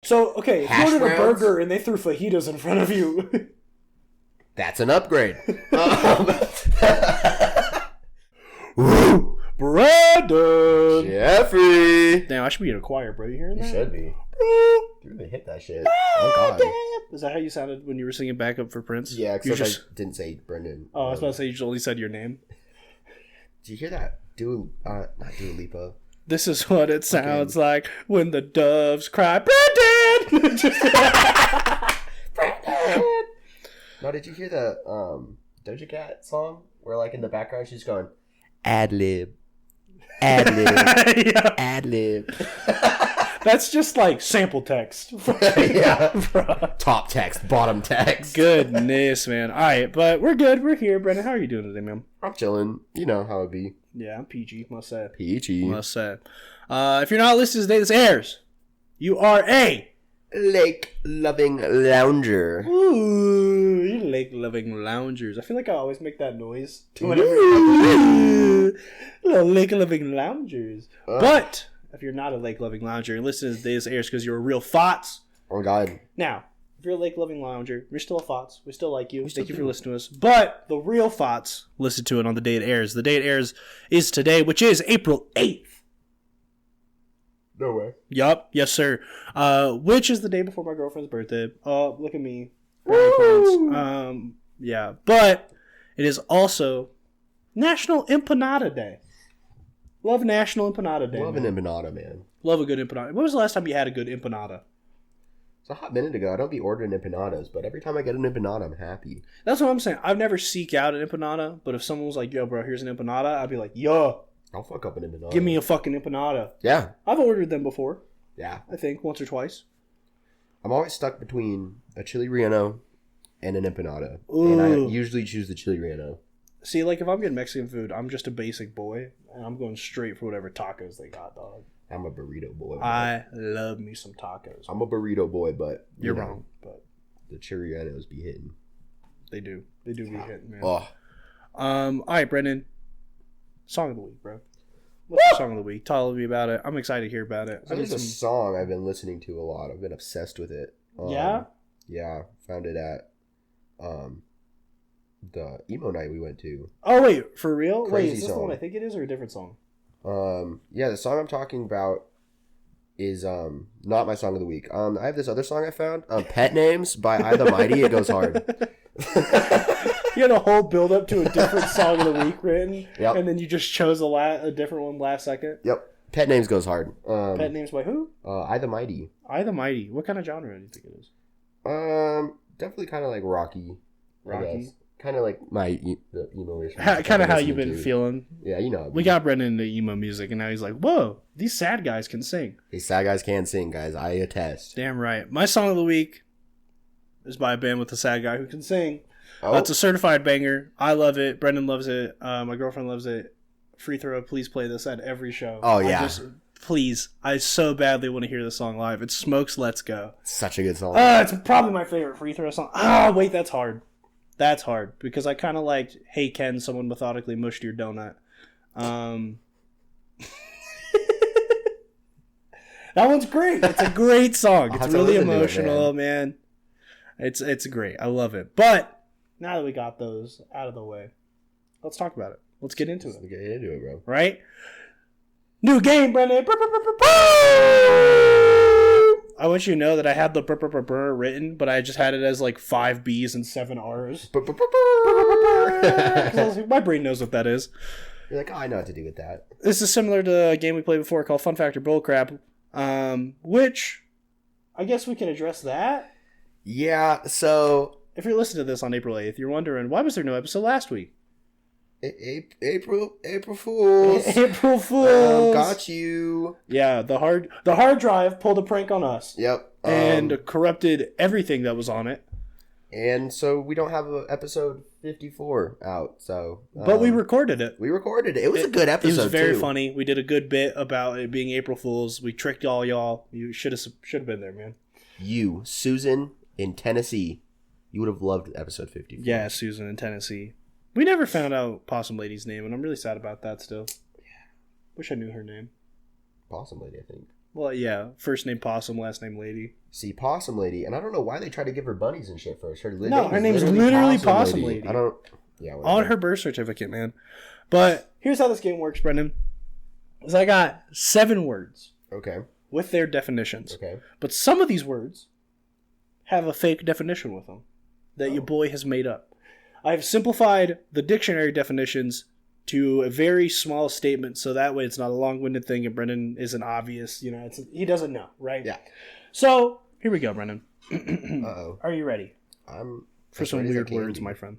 So, okay, if you Hash ordered a browns? burger and they threw fajitas in front of you... That's an upgrade. Brandon! Jeffrey! Damn, I should be in a choir, bro. You hearing that? You should be. You really hit that shit. Oh, God. Is that how you sounded when you were singing backup for Prince? Yeah, except I didn't say Brendan. Oh, I was about to say you just only said your name. Did you hear that? Not Dua Lipa. This is what it sounds like when the doves cry, Brandon! Brandon! No, did you hear the Doja Cat song where, like, in the background she's going, ad-lib, ad-lib, Yeah. ad-lib. That's just like sample text. Yeah. Top text, bottom text. Goodness, man. All right, but we're good. We're here. Brendan, how are you doing today, man? I'm chilling. You know how it be. Yeah, I'm PG, must say. Peachy. Must say. If you're not listening to the day this airs, you are a... Lake-loving lounger. Ooh, you lake-loving loungers. I feel like I always make that noise. Little lake-loving loungers. But if you're not a lake-loving lounger and listening to the day this airs because you're a real fots. Oh, God. Now, if you're a lake-loving lounger, you're still a fots. We still like you. Thank you for listening to us. But the real fots listen to it on the day it airs. The day it airs is today, which is April 8th. No way. Yup. Yes, sir. Which is the day before my girlfriend's birthday. Oh, look at me. Yeah. But it is also National Empanada Day. Love National Empanada Day. Love an empanada, man. Love a good empanada. When was the last time you had a good empanada? It's a hot minute ago. I don't be ordering empanadas, but every time I get an empanada, I'm happy. That's what I'm saying. I've never seek out an empanada, but if someone was like, yo, bro, here's an empanada, I'd be like, yo, I'll fuck up an empanada. give me a fucking empanada. Yeah. I've ordered them before. Yeah. I think once or twice. I'm always stuck between a chili relleno and an empanada. Ooh. And I usually choose the chili relleno. See, like, if I'm getting Mexican food, I'm just a basic boy, and I'm going straight for whatever tacos they got, dog. I'm a burrito boy. I love me some tacos. I'm a burrito boy, but... You're wrong, but... The chili rellenos be hitting. They do. They do be hitting, man. Oh. All right, Brendan. Song of the week, bro. What's the song of the week? Tell me about it. I'm excited to hear about it. So there's a song I've been listening to a lot. I've been obsessed with it. Yeah? Yeah. Found it at the emo night we went to. Oh, wait. For real? Crazy wait, is this song. the one I think it is or a different song? Yeah, the song I'm talking about is not my song of the week. I have this other song I found. Pet Names by I the Mighty. It goes hard. You had a whole build up to a different song of the week written, Yep. and then you just chose a different one last second. Yep. Pet Names goes hard. Pet Names by who? I the Mighty. I the Mighty. What kind of genre do you think it is? Definitely kind of like rocky. Rocky? Kind of like the emo-ish. Kind of how you've been feeling. Yeah, you know. We got Brendan into emo music, and now he's like, whoa, these sad guys can sing. These sad guys can sing, guys. I attest. Damn right. My song of the week is by a band with a sad guy who can sing. Oh. It's a certified banger. I love it. Brendan loves it. My girlfriend loves it. Free throw, please play this at every show. Oh, yeah. Please. I so badly want to hear this song live. It's Smokes Let's Go. Such a good song. It's probably my favorite free throw song. Wait, that's hard. That's hard because I kind of liked Hey Ken, someone methodically mushed your donut. That one's great. It's a great song. It's really emotional, man. It's great. I love it. But now that we got those out of the way, let's talk about it. Let's get into it. Let's get into it, bro. Right? New game, Brendan. I want you to know that I had the written, but I just had it as like 5 B's and 7 R's. My brain knows what that is. You're like, oh, I know what to do with that. This is similar to a game we played before called Fun Factor Bullcrap, which I guess we can address that. Yeah, so... If you're listening to this on April 8th, you're wondering, why was there no episode last week? April Fools. April Fools. Got you. Yeah, the hard drive pulled a prank on us. Yep. And corrupted everything that was on it. And so we don't have an episode 54 out. So, but we recorded it. It was a good episode. It was very funny. We did a good bit about it being April Fools. We tricked y'all. You should have been there, man. You, Susan in Tennessee, you would have loved episode 54. Yeah, Susan in Tennessee. We never found out Possum Lady's name, and I'm really sad about that still. Yeah. Wish I knew her name. Possum Lady, I think. Well, yeah. First name Possum, last name Lady. See, Possum Lady, and I don't know why they try to give her bunnies and shit first. Her name is literally Possum Lady. I don't. Yeah. Whatever. On her birth certificate, man. But here's how this game works, Brendan. Is I got 7 words. Okay. With their definitions. Okay. But some of these words have a fake definition with them that your boy has made up. I've simplified the dictionary definitions to a very small statement, so that way it's not a long-winded thing and Brendan isn't obvious. You know, he doesn't know, right? Yeah. So, here we go, Brendan. Uh-oh. Are you ready? I'm for some weird words, my friend.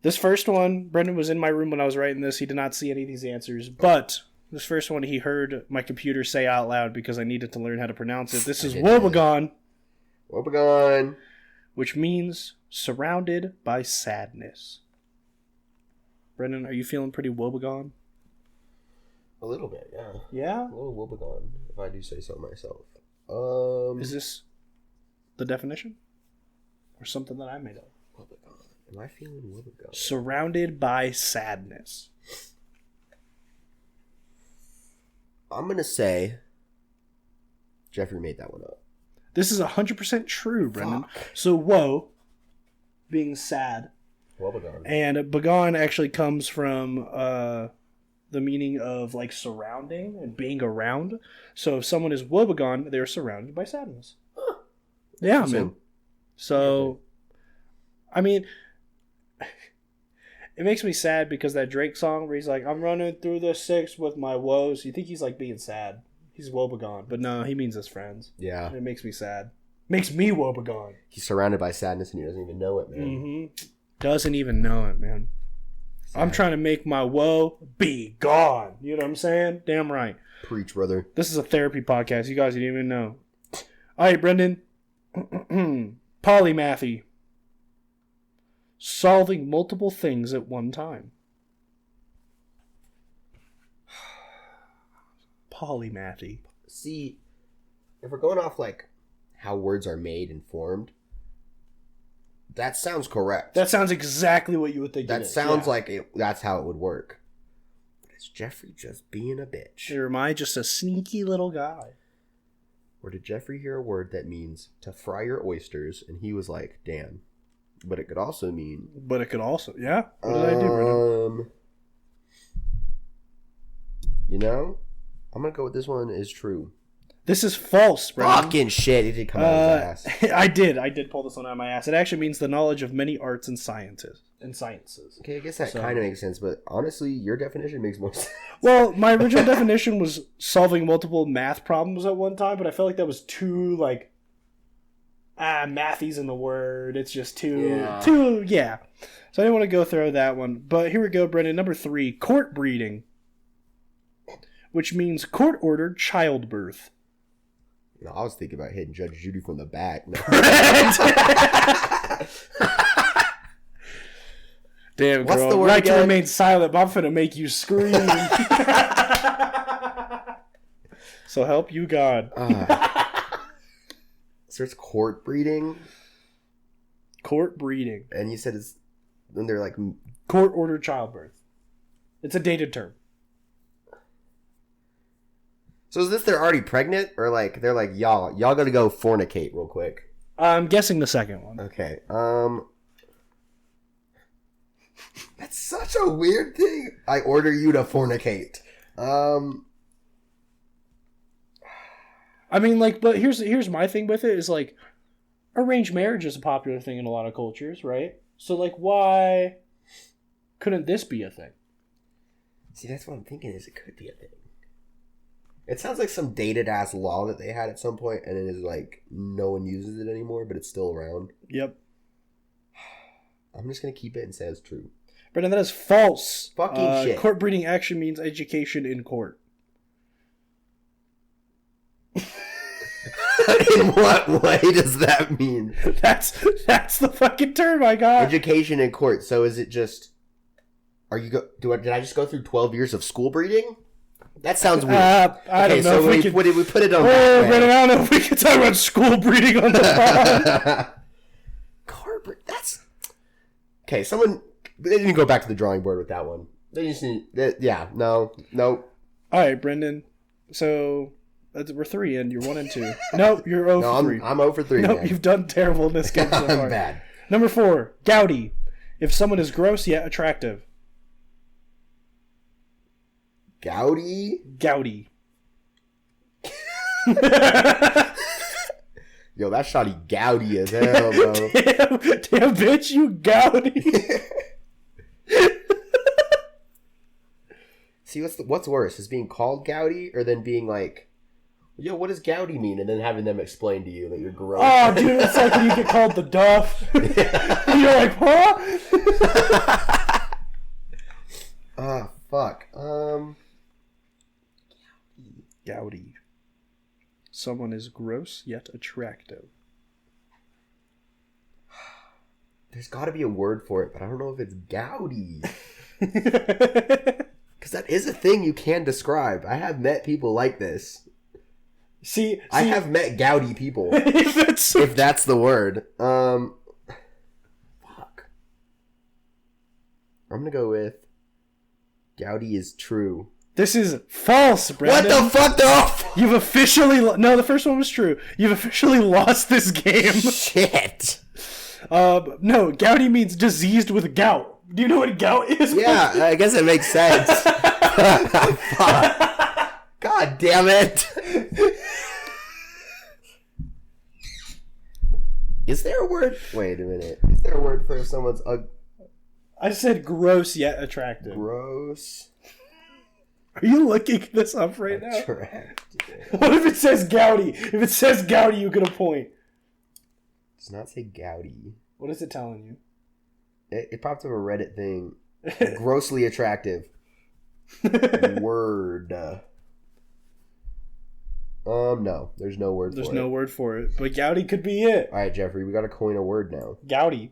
This first one, Brendan was in my room when I was writing this. He did not see any of these answers, but this first one he heard my computer say out loud because I needed to learn how to pronounce it. This is woebegone. Woebegone. Which means surrounded by sadness. Brendan, are you feeling pretty woebegone? A little bit, yeah. Yeah? A little woebegone, if I do say so myself. Is this the definition? Or something that I made up? Woebegone. Am I feeling woebegone? Surrounded by sadness. I'm going to say Jeffrey made that one up. This is 100% true, Brendan. Fuck. So, woe, being sad. Woebegone. And begone actually comes from the meaning of like surrounding and being around. So if someone is woebegone, they're surrounded by sadness. Huh. Yeah, man. So, I mean, it makes me sad because that Drake song where he's like, I'm running through the 6 with my woes. You think he's like being sad. He's woebegone. But no, he means his friends. Yeah. And it makes me sad. Makes me woebegone. He's surrounded by sadness and he doesn't even know it, man. Mm-hmm. Doesn't even know it, man. Sad. I'm trying to make my woe be gone. You know what I'm saying? Damn right. Preach, brother. This is a therapy podcast. You guys didn't even know. All right, Brendan. Polymathy. Solving multiple things at one time. Polymathy. See, if we're going off like how words are made and formed, that sounds correct. That sounds exactly what you would think. That sounds like that's how it would work. But is Jeffrey just being a bitch? Or am I just a sneaky little guy? Or did Jeffrey hear a word that means to fry your oysters, and he was like, "Damn." But it could also mean. But it could also, yeah. What did I do, Brendan? You know, I'm gonna go with this one is true. This is false, Brendan. Fucking shit! It did come out of his ass. I did pull this one out of my ass. It actually means the knowledge of many arts and sciences. Okay, I guess that kind of makes sense, but honestly, your definition makes more sense. Well, my original definition was solving multiple math problems at one time, but I felt like that was too like mathy's in the word. It's just too. So I didn't want to go through that one. But here we go, Brendan. Number 3, court breeding, which means court-ordered childbirth. No, I was thinking about hitting Judge Judy from the back. No. Damn, what's girl. The word right again? To remain silent, but I'm finna make you scream. So help you God. So it's court breeding? Court breeding. And you said it's when they're like... Court-ordered childbirth. It's a dated term. So is this they're already pregnant? Or like they're like, y'all gotta go fornicate real quick? I'm guessing the second one. Okay. That's such a weird thing. I order you to fornicate. I mean, like, but here's my thing with it is like, arranged marriage is a popular thing in a lot of cultures, right? So like, why couldn't this be a thing? See, that's what I'm thinking is it could be a thing. It sounds like some dated ass law that they had at some point, and it is like no one uses it anymore, but it's still around. Yep. I'm just gonna keep it and say it's true. Brendan, that is false. Fucking shit. Court breeding actually means education in court. In what way does that mean? That's the fucking term I got. Education in court. So is it just? Did I just go through 12 years of school breeding? That sounds weird. I don't know. So we put it on. Brendan, I don't know if we can talk about school breeding on the pod. Court. That's okay. Someone they didn't go back to the drawing board with that one. They just need. No. All right, Brendan. So we're 3 and you're 1 and 2. No, you're 0 for 3. I'm 0 for 3. No, you've done terrible in this game so far. I'm bad. Number 4, gouty. If someone is gross yet attractive. Gouty? Gouty. Yo, that shotty gouty as hell, bro. damn, bitch, you gouty. See, what's worse? Is being called gouty or then being like, yo, what does gouty mean? And then having them explain to you that you're gross. Oh, dude, it's like when you get called the Duff. And you're like, huh? Ah, fuck. Gouty. Someone is gross yet attractive. There's got to be a word for it, but I don't know if it's gouty. Because that is a thing you can describe. I have met people like this. See, I have met gouty people. if that's the word. Fuck. I'm gonna go with gouty is true. This is false, Brandon. What the fuck, though? You've officially... No, the first one was true. You've officially lost this game. Shit. No, gouty means diseased with gout. Do you know what gout is? Yeah, I guess it makes sense. God damn it. Is there a word? Wait a minute. Is there a word for if someone's I said gross yet attractive. gross? Are you looking this up right now? Attractive. What if it says gouty? If it says gouty, you get a point. Does not say gouty. What is it telling you? It popped up a Reddit thing. Grossly attractive. Word. No. There's no word There's for it. no word for it. But gouty could be it. Alright, Jeffrey, we gotta coin a word now. Gouty.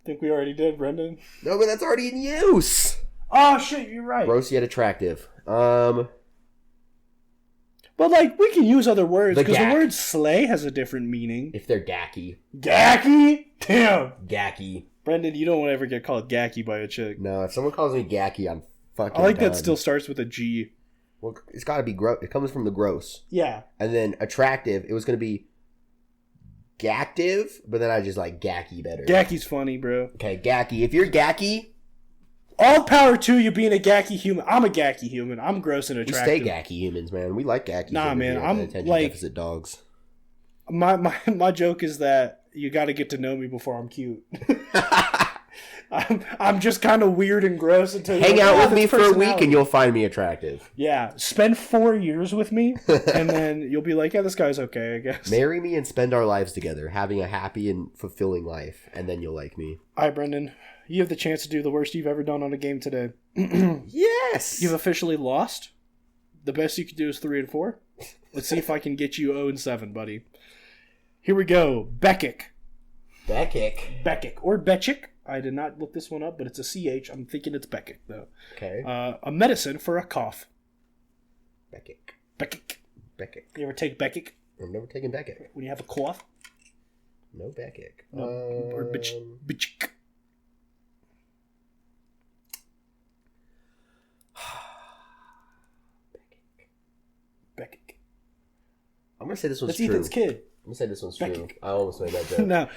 Think we already did, Brendan? No, but that's already in use! Oh, shit, you're right. Gross yet attractive. But, like, we can use other words, because the gack. word slay has a different meaning. If they're gacky. Gakee? Damn. Gacky. Brendan, you don't want to ever get called Gakee by a chick. No, if someone calls me gacky, I'm fucking I like done. that still starts with a G. Well, it's gotta be gross. It comes from the gross. Yeah. And then attractive, it was gonna be gactive, but then I just like gacky better. Gakee's funny, bro. Okay, gacky. If you're gacky, All power to you being a Gakee human. I'm a Gakee human. I'm gross and we attractive. stay gacky humans, man. We like gacky. Nah, man, I'm attention like- deficit dogs. My joke is that you got to get to know me before I'm cute. I'm just kind of weird and gross until you Hang out with me for a week and you'll find me attractive. Yeah, spend 4 years with me, and then you'll be like, yeah, this guy's okay, I guess. Marry me and spend our lives together, having a happy and fulfilling life, and then you'll like me. All right, Brendan, you have the chance to do the worst you've ever done on a game today. Yes! You've officially lost. The best you can do is 3 and 4. Let's see if I can get you 0 and 7, buddy. Here we go. Beckick. Beckick. Or Betchick. I did not look this one up, but it's a CH. I'm thinking it's Beckick, though. Okay. A medicine for a cough. Beckick. Beckick. You ever take Beckick I've never taken Beckick. when you have a cough? No Beckick. No. Or Betchick. Beckick. I'm gonna say this one's That's true. Ethan's kid. I'm gonna say this one's true. Beckick. I almost made that joke. No.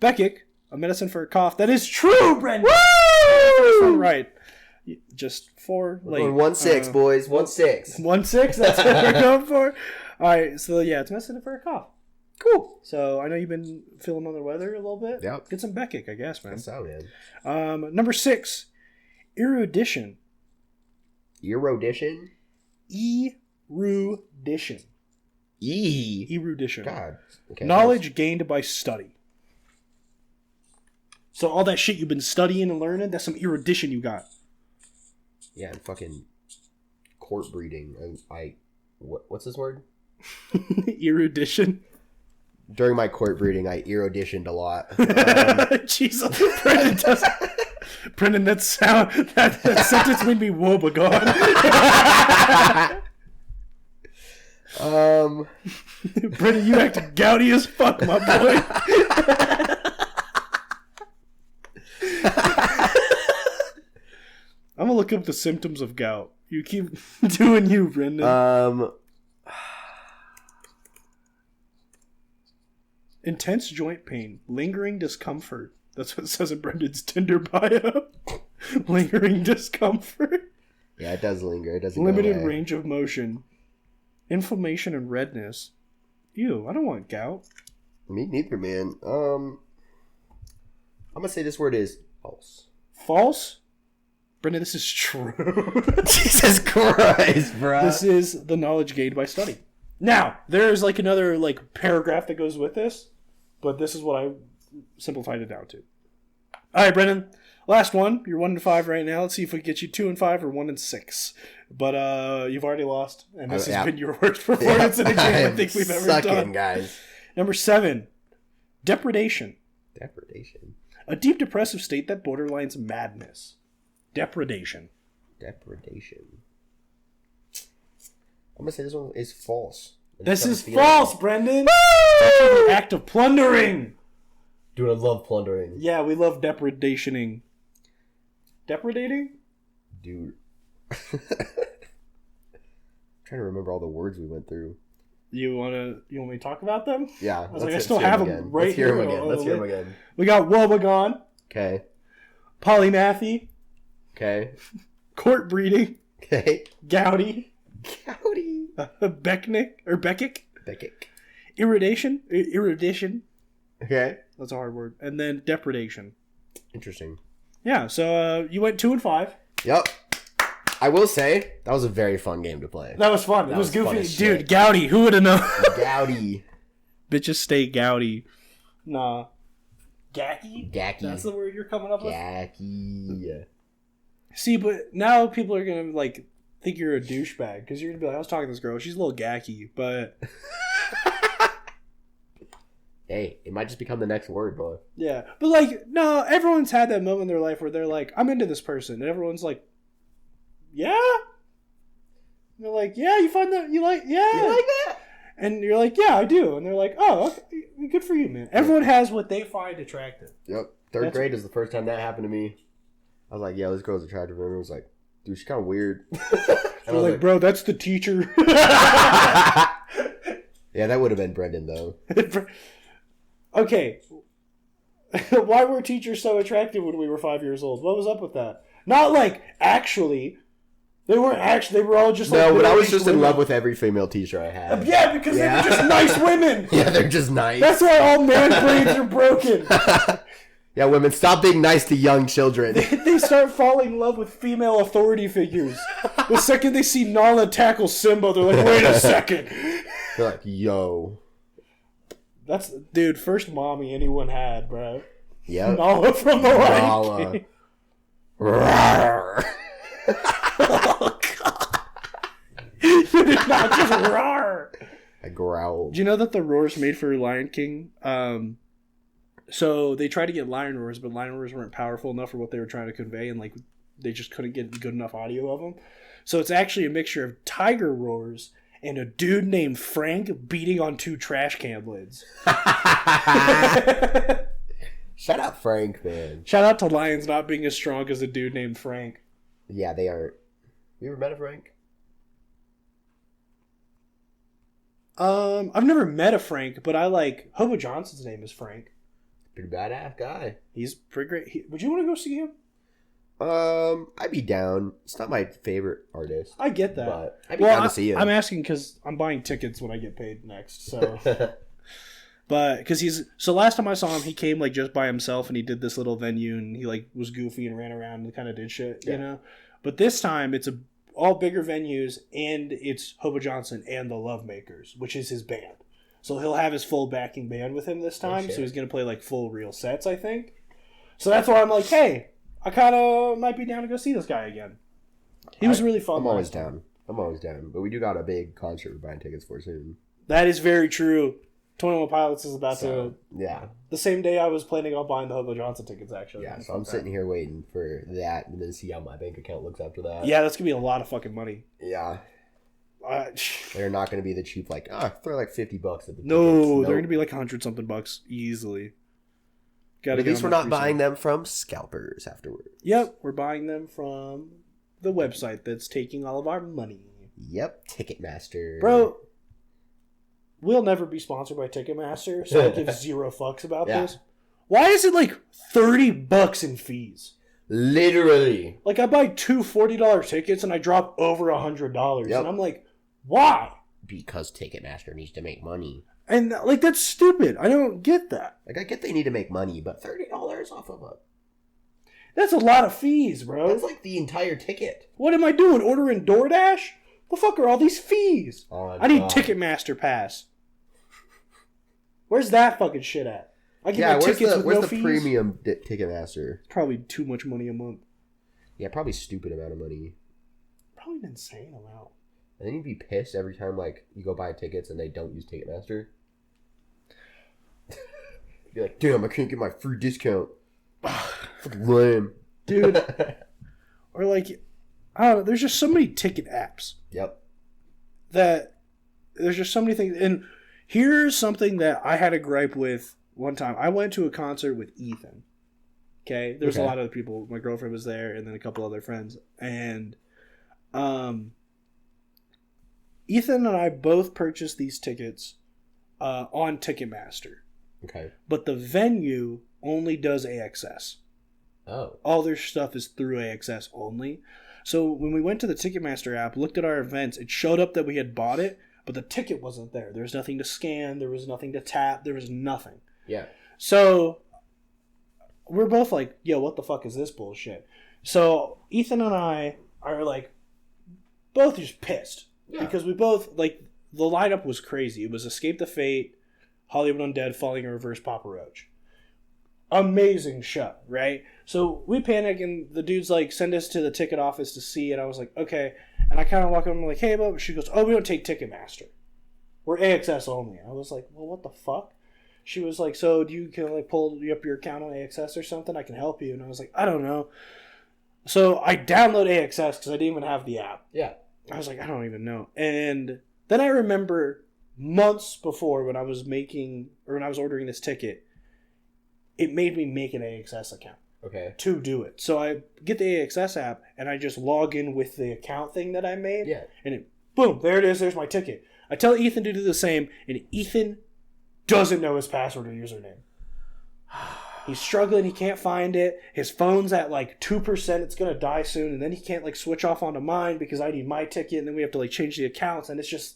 Beckick, a medicine for a cough. That is true, Brendan! Woo! Right. Just 4 late. 1-6, boys. 1-6. 1-6? That's what we're going for? Alright, so yeah, it's medicine for a cough. Cool. So I know you've been feeling under the weather a little bit. Yep. Get some Beckick, I guess, man. That's how, man. Number 6, erudition. Erudition? Erudition. Erudition. God. Okay, Knowledge gained by study. So all that shit you've been studying and learning, that's some erudition you got. Yeah, and fucking court breeding. What's this word? Erudition. During my court breeding, I eruditioned a lot. Jesus, Brendan, that sentence made me woebegone. Brendan, you act gouty as fuck, my boy. I'm gonna look up the symptoms of gout. You keep doing you, Brendan. Intense joint pain. Lingering discomfort. That's what it says in Brendan's Tinder bio. Lingering discomfort. Yeah, it does linger. It doesn't Limited go away. range of motion. Inflammation and redness. Ew, I don't want gout. Me neither, man. I'm gonna say this word is false. False? Brendan, this is true. Jesus Christ, bro. This is the knowledge gained by study. Now, there's like another like paragraph that goes with this, but this is what I simplified it down to. All right, Brendan. Last one. You're 1-5 right now. Let's see if we can get you 2-5 or 1-6. But you've already lost, and this has been your worst performance in a game I think we've ever done. Guys. Number 7, depredation. Depredation. A deep depressive state that borderlines madness. Depredation. Depredation. I'm gonna say this one is false. This is false, Brendan. The act of plundering. Dude, I love plundering. Yeah, we love depredationing. Depredating? Dude. I'm trying to remember all the words we went through. You want me to talk about them? Yeah. I was like, I still have them right here. Let's hear them again. We got wobegon. Okay. Polymathy. Okay. Court breeding. Okay. Gouty. Gouty. Beckick. Irradiation. Okay. That's a hard word. And then depredation. Interesting. Yeah, so you went 2-5. Yep. I will say, that was a very fun game to play. That was fun. It was goofy. Dude, Gouty. Who would have known? Gouty. Bitches stay Gouty. Nah. Gakee? Gakee. That's the word you're coming up with? Gakee. See, but now people are going to, like, think you're a douchebag. Because you're going to be like, I was talking to this girl. She's a little gacky, but... Hey, it might just become the next word, boy. Yeah. But, like, no, everyone's had that moment in their life where they're like, I'm into this person. And everyone's like, yeah? And they're like, yeah, you find that? You like that? And you're like, yeah, I do. And they're like, oh, okay, good for you, man. Everyone has what they find attractive. Yep. Third grade is the first time that happened to me. I was like, yeah, this girl's attractive. And everyone was like, dude, she's kind of weird. And I was like, bro, that's the teacher. Yeah, that would have been Brendan, though. Okay. Why were teachers so attractive when we were 5 years old? What was up with that? Not like actually. They weren't actually. They were all just like. No, but I was just in love with every female teacher I had. Yeah, because they were just nice women. Yeah, they're just nice. That's why all man brains are broken. Yeah, women, stop being nice to young children. They start falling in love with female authority figures. The second they see Nala tackle Simba, they're like, wait a second. They're like, yo. That's, dude, first mommy anyone had, bro. Yep. Nala from the Lion King. Oh, God. You did not just roar. I growled. Do you know that the roars made for Lion King? So they tried to get lion roars, but lion roars weren't powerful enough for what they were trying to convey, and like they just couldn't get good enough audio of them. So it's actually a mixture of tiger roars and a dude named Frank beating on 2 trash can lids. Shout out Frank, man. Shout out to lions not being as strong as a dude named Frank. Yeah, they aren't. You ever met a Frank? I've never met a Frank, but I like Hobo Johnson's name is Frank. Pretty badass guy. He's pretty great. Would you want to go see him? I'd be down. It's not my favorite artist. I get that. But I'd be down to see him. I'm asking because I'm buying tickets when I get paid next. So, but because so last time I saw him, he came like just by himself and he did this little venue and he like was goofy and ran around and kind of did shit, you know. But this time it's all bigger venues and it's Hobo Johnson and the Lovemakers, which is his band. So he'll have his full backing band with him this time. So he's gonna play like full real sets, I think. So that's why I'm like, hey. I kind of might be down to go see this guy again. He was really fun. I'm always down. But we do got a big concert we're buying tickets for soon. That is very true. 21 Pilots is about to... Yeah. The same day I was planning on buying the Hobo Johnson tickets, actually. Yeah, so I'm sitting here waiting for that and then see how my bank account looks after that. Yeah, that's going to be a lot of fucking money. Yeah. They're not going to be the cheap, like, throw like $50 at the No, they're going to be like 100-something bucks easily. But at least we're not buying them from scalpers afterwards. Yep, we're buying them from the website that's taking all of our money. Yep, Ticketmaster. Bro, we'll never be sponsored by Ticketmaster, so I give zero fucks about this. Why is it like $30 in fees? Literally. Like, I buy two $40 tickets and I drop over $100. Yep. And I'm like, why? Because Ticketmaster needs to make money. And, like, that's stupid. I don't get that. Like, I get they need to make money, but $30 off of a... That's a lot of fees, bro. That's like the entire ticket. What am I doing? Ordering DoorDash? The fuck are all these fees? Oh, I need Ticketmaster Pass. Where's that fucking shit at? I get my tickets with no fees. Where's the premium Ticketmaster? Probably too much money a month. Yeah, probably stupid amount of money. Probably an insane amount. And then you'd be pissed every time, like, you go buy tickets and they don't use Ticketmaster. You'd be like, damn, I can't get my free discount. Fucking lame. Dude. Or, like, I don't know, there's just so many ticket apps. Yep. That there's just so many things. And here's something that I had a gripe with one time. I went to a concert with Ethan. Okay? There's a lot of other people. My girlfriend was there and then a couple other friends. And Ethan and I both purchased these tickets on Ticketmaster. Okay. But the venue only does AXS. Oh. All their stuff is through AXS only. So when we went to the Ticketmaster app, looked at our events, it showed up that we had bought it, but the ticket wasn't there. There was nothing to scan. There was nothing to tap. There was nothing. Yeah. So we're both like, yo, what the fuck is this bullshit? So Ethan and I are like both just pissed. Yeah. Because we both, like, the lineup was crazy. It was Escape the Fate, Hollywood Undead, Falling in Reverse, Papa Roach. Amazing show, right? So we panic, and the dude's like, send us to the ticket office to see, and I was like, okay. And I kind of walk up and I'm like, hey, Bob. She goes, oh, we don't take Ticketmaster. We're AXS only. I was like, well, what the fuck? She was like, so do you can like pull up your account on AXS or something? I can help you. And I was like, I don't know. So I download AXS because I didn't even have the app. Yeah. I was like, I don't even know. And then I remember months before when I was ordering this ticket, it made me make an AXS account. Okay. To do it. So I get the AXS app and I just log in with the account thing that I made. Yeah. And boom, there it is. There's my ticket. I tell Ethan to do the same, and Ethan doesn't know his password or username. He's struggling. He can't find it. His phone's at like 2%. It's going to die soon. And then he can't like switch off onto mine because I need my ticket. And then we have to like change the accounts. And it's just...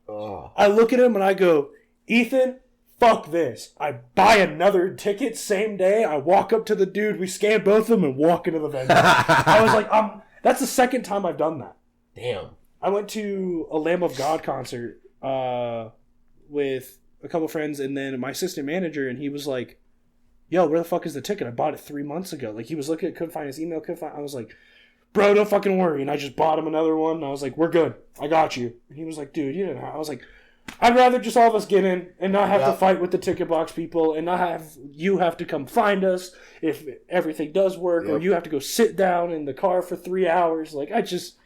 I look at him and I go, Ethan, fuck this. I buy another ticket same day. I walk up to the dude. We scan both of them and walk into the venue. I was like, that's the second time I've done that. Damn. I went to a Lamb of God concert with a couple friends and then my assistant manager. And he was like, yo, where the fuck is the ticket? I bought it 3 months ago. Like, he was looking at it, couldn't find his email, I was like, bro, don't fucking worry. And I just bought him another one. And I was like, we're good. I got you. And he was like, dude, you didn't have... I was like, I'd rather just all of us get in and not have to fight with the ticket box people and not have you have to come find us if everything does work or you have to go sit down in the car for 3 hours. Like, I just...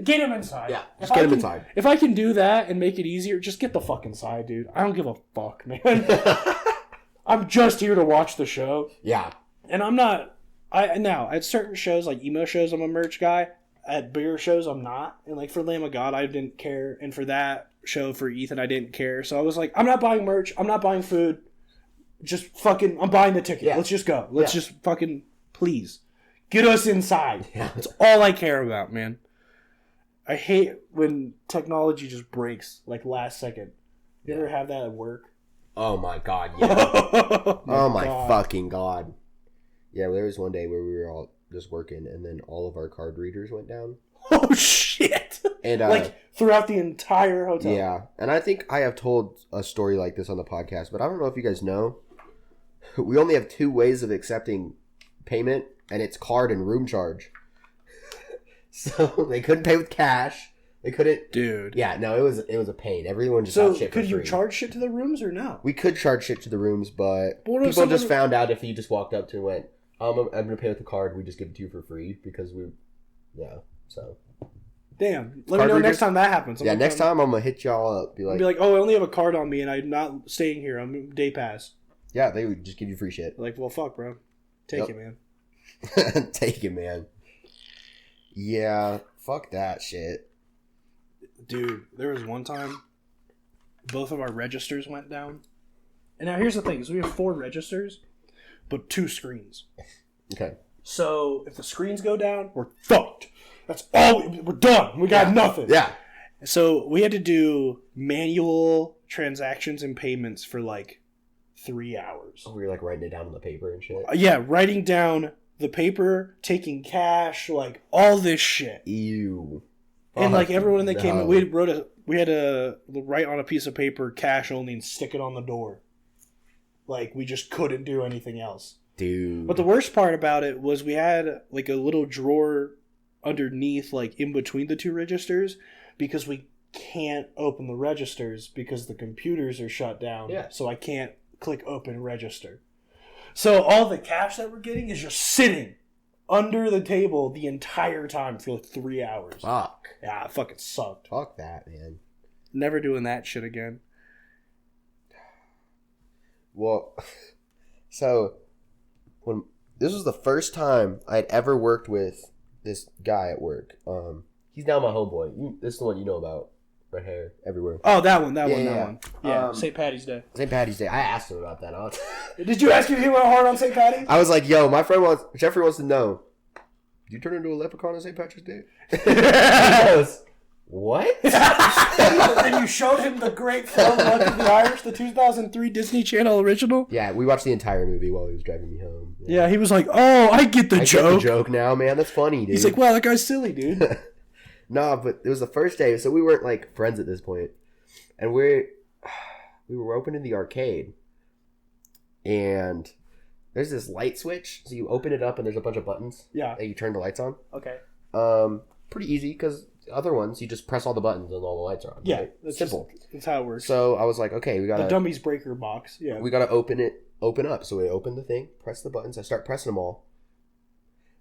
Get him inside. Yeah, just get him inside. If I can do that and make it easier, just get the fuck inside, dude. I don't give a fuck, man. I'm just here to watch the show. Yeah. And I'm not... Now, at certain shows, like emo shows, I'm a merch guy. At bigger shows, I'm not. And like for Lamb of God, I didn't care. And for that show, for Ethan, I didn't care. So I was like, I'm not buying merch. I'm not buying food. Just fucking... I'm buying the ticket. Yeah. Let's just go. Let's just fucking... Please. Get us inside. Yeah. That's all I care about, man. I hate when technology just breaks, like, last second. You ever have that at work? Oh, my God, yeah. Oh, my fucking God. Yeah, there was one day where we were all just working, and then all of our card readers went down. Oh, shit! And like, throughout the entire hotel. Yeah, and I think I have told a story like this on the podcast, but I don't know if you guys know. We only have 2 ways of accepting payment, and it's card and room charge. So they couldn't pay with cash. They couldn't. Dude. Yeah, no, it was a pain. Everyone just got shit for free. So could you charge shit to the rooms or no? We could charge shit to the rooms, but people just found out if you just walked up to and went, I'm going to pay with the card, we just give it to you for free because so. Damn. Let me know next time that happens. Next time I'm going to hit y'all up. Be like, oh, I only have a card on me and I'm not staying here. I'm day pass. Yeah, they would just give you free shit. Like, well, fuck, bro. Take it, man. Take it, man. Yeah, fuck that shit. Dude, there was one time both of our registers went down. And now here's the thing, is we have 4 registers, but 2 screens. Okay. So if the screens go down, we're fucked. That's all. We're done. We got nothing. Yeah. So we had to do manual transactions and payments for like 3 hours. Oh, we were like writing it down on the paper and shit. Yeah, writing down the paper, taking cash, like all this shit. Ew. And like everyone that came in, we had to write on a piece of paper cash only and stick it on the door. Like we just couldn't do anything else. Dude. But the worst part about it was we had like a little drawer underneath, like in between the 2 registers, because we can't open the registers because the computers are shut down. Yeah. So I can't click open register. So all the cash that we're getting is just sitting under the table the entire time for like 3 hours. Fuck. Yeah, it fucking sucked. Fuck that, man. Never doing that shit again. Well, so when this was the first time I'd ever worked with this guy at work. He's now my homeboy. This is the one you know about. Red hair everywhere. Oh, that one. That Yeah. one. Yeah, St. Patty's Day. St. Patty's Day. I asked him about that. Did you ask him if he went hard on St. Patty's? I was like, yo, my friend Jeffrey wants to know, do you turn into a leprechaun on St. Patrick's Day? He goes, what? And you showed him the great film Lucky the Irish, the 2003 Disney Channel original? Yeah, we watched the entire movie while he was driving me home. Yeah, he was like, oh, I get the joke. I get the joke now, man. That's funny, dude. He's like, wow, that guy's silly, dude. Nah, but it was the first day, so we weren't like friends at this point. And we were opening the arcade. And there's this light switch. So you open it up and there's a bunch of buttons. Yeah. And you turn the lights on. Okay. Pretty easy because other ones you just press all the buttons and all the lights are on. Yeah. Right? That's simple. That's how it works. So I was like, okay, we gotta the dummies breaker box. Yeah. We gotta open up. So we open the thing, press the buttons, I start pressing them all.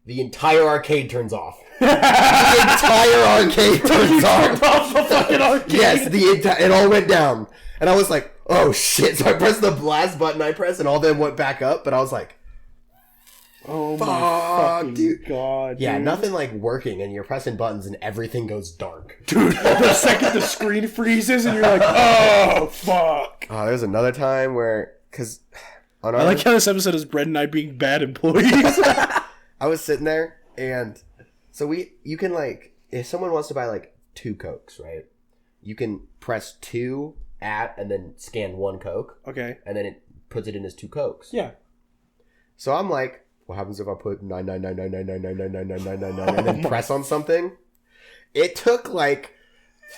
The entire arcade turns off. The entire arcade turns off. Off the fucking arcade. Yes, it all went down. And I was like, oh shit. So I pressed the last button I pressed and all them went back up. But I was like, oh fuck, my fucking dude. God. Yeah, dude. nothing like working and you're pressing buttons and everything goes dark. Dude, the second the screen freezes and you're like, oh, fuck. Oh, there's another time where, I like how this episode is Brett and I being bad employees. I was sitting there, and so you can like, if someone wants to buy like 2 Cokes, right? You can press 2 and then scan 1 Coke. Okay. And then it puts it in as 2 Cokes. Yeah. So I'm like, what happens if I put 99999999999 and then press on something? It took like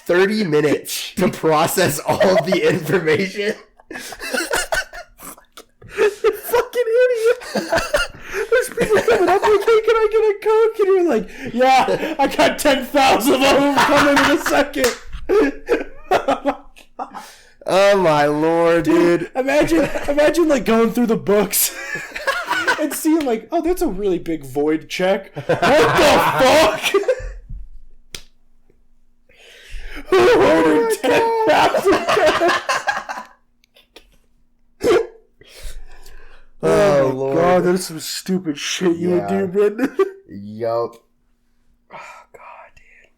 30 minutes to process all of the information. Fucking idiot. There's people coming up like, hey, can I get a Coke? And you're like, yeah, I got 10,000 of them coming in a second. Oh my lord, dude. Imagine like going through the books and seeing like, oh, that's a really big void check. What the fuck? Who ordered 10,000? Oh Lord. God, that's some stupid shit you would do, Brendan. Yup. Oh God, dude.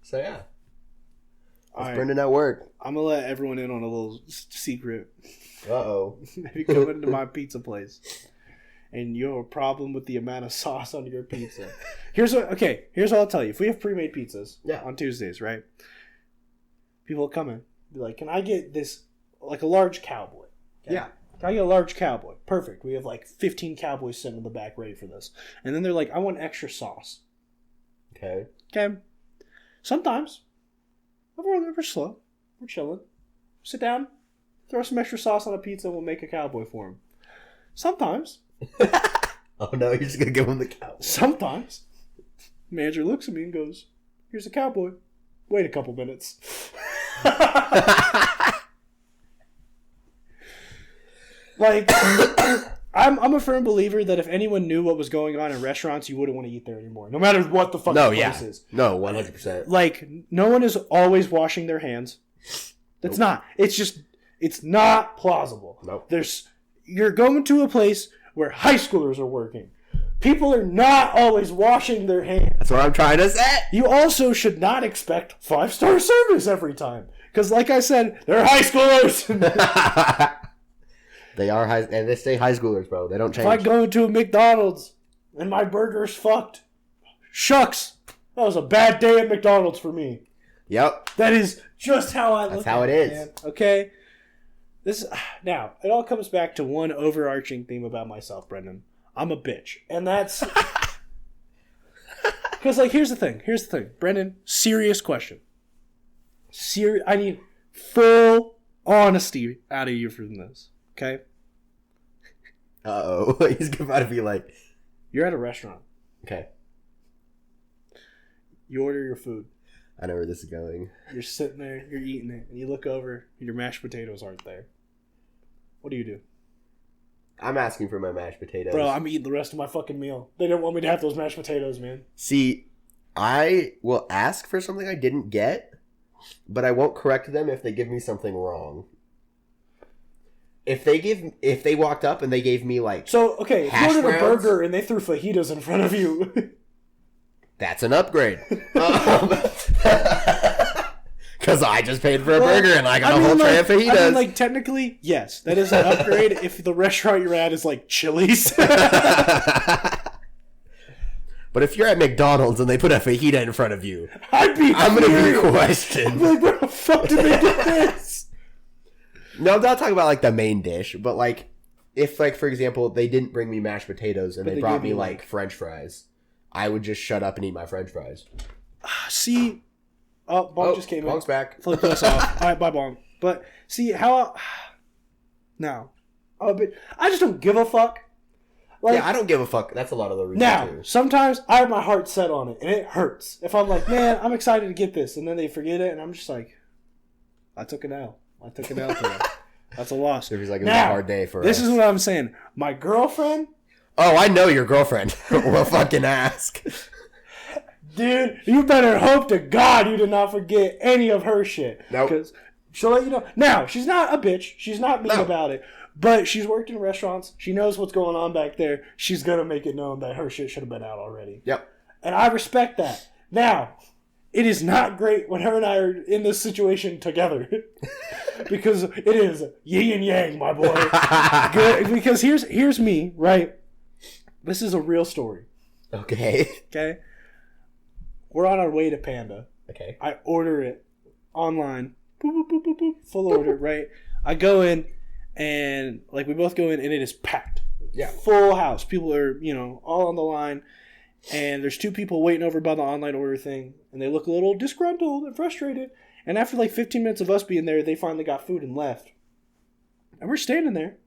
So yeah. That's Brendan at work. I'm gonna let everyone in on a little secret. Uh-oh. Maybe come into my pizza place, and you have a problem with the amount of sauce on your pizza. Here's what I'll tell you. If we have pre-made pizzas on Tuesdays, right? People will come in, be like, "Can I get this, like a large cowboy?" Okay? Yeah. Can I get a large cowboy? Perfect. We have like 15 cowboys sitting in the back ready for this. And then they're like, I want extra sauce. Okay. Sometimes. We're slow. We're chilling. Sit down. Throw some extra sauce on a pizza and we'll make a cowboy for him. Sometimes. Oh no, you're just going to give him the cowboy. Sometimes. Manager looks at me and goes, here's a cowboy. Wait a couple minutes. Like, I'm a firm believer that if anyone knew what was going on in restaurants, you wouldn't want to eat there anymore. No matter what the fuck the place is. No, 100%. Like, no one is always washing their hands. That's not. It's not plausible. Nope. You're going to a place where high schoolers are working. People are not always washing their hands. That's what I'm trying to say. You also should not expect 5-star service every time. Because like I said, they're high schoolers. They are high, and they stay high schoolers, bro. They don't change. If I go into a McDonald's and my burger's fucked, shucks, that was a bad day at McDonald's for me. Yep. That is just how I look at it. That's how it is. Man. Okay? Now, it all comes back to one overarching theme about myself, Brendan. I'm a bitch. And that's... Because, like, here's the thing. Brendan, serious question. I need full honesty out of you from this. Okay? Uh-oh. He's about to be like... You're at a restaurant. Okay. You order your food. I know where this is going. You're sitting there, you're eating it, and you look over, and your mashed potatoes aren't there. What do? I'm asking for my mashed potatoes. Bro, I'm eating the rest of my fucking meal. They didn't want me to have those mashed potatoes, man. See, I will ask for something I didn't get, but I won't correct them if they give me something wrong. If they walked up and they gave me like so okay, if you ordered browns, a burger and they threw fajitas in front of you, that's an upgrade. Because I just paid for a burger and I got a whole tray of fajitas. I mean, like technically, yes, that is an upgrade. If the restaurant you're at is like Chili's. But if you're at McDonald's and they put a fajita in front of you, I'm going to be questioned. Like, where the fuck did they get this? No, I'm not talking about like the main dish, but like if like for example they didn't bring me mashed potatoes and they brought me like French fries, I would just shut up and eat my French fries. See, Bonk just came Bonk's in. back. Flip us off. All right, bye, Bonk. But see how now, I just don't give a fuck. Like, yeah, I don't give a fuck. That's a lot of the reason now, too. sometimes I have my heart set on it, and it hurts. If I'm like, man, I'm excited to get this, and then they forget it, and I'm just like, I took an L. Today. That's a loss. So he's like, it was a hard day for us. This is what I'm saying. My girlfriend... Oh, I know your girlfriend. We'll fucking ask. Dude, you better hope to God you did not forget any of her shit. Nope. Because she'll let you know. Now, she's not a bitch. She's not mean about it. But she's worked in restaurants. She knows what's going on back there. She's going to make it known that her shit should have been out already. Yep. And I respect that. Now, it is not great when her and I are in this situation together. Because it is yin and yang, my boy. Good. Because here's me, right? This is a real story. Okay. We're on our way to Panda. Okay. I order it online. Boop, boop, boop, boop, boop. Full order, right? I go in, and like we both go in, and it is packed. Yeah. Full house. People are, all on the line. And there's two people waiting over by the online order thing. And they look a little disgruntled and frustrated. And after like 15 minutes of us being there, they finally got food and left. And we're standing there.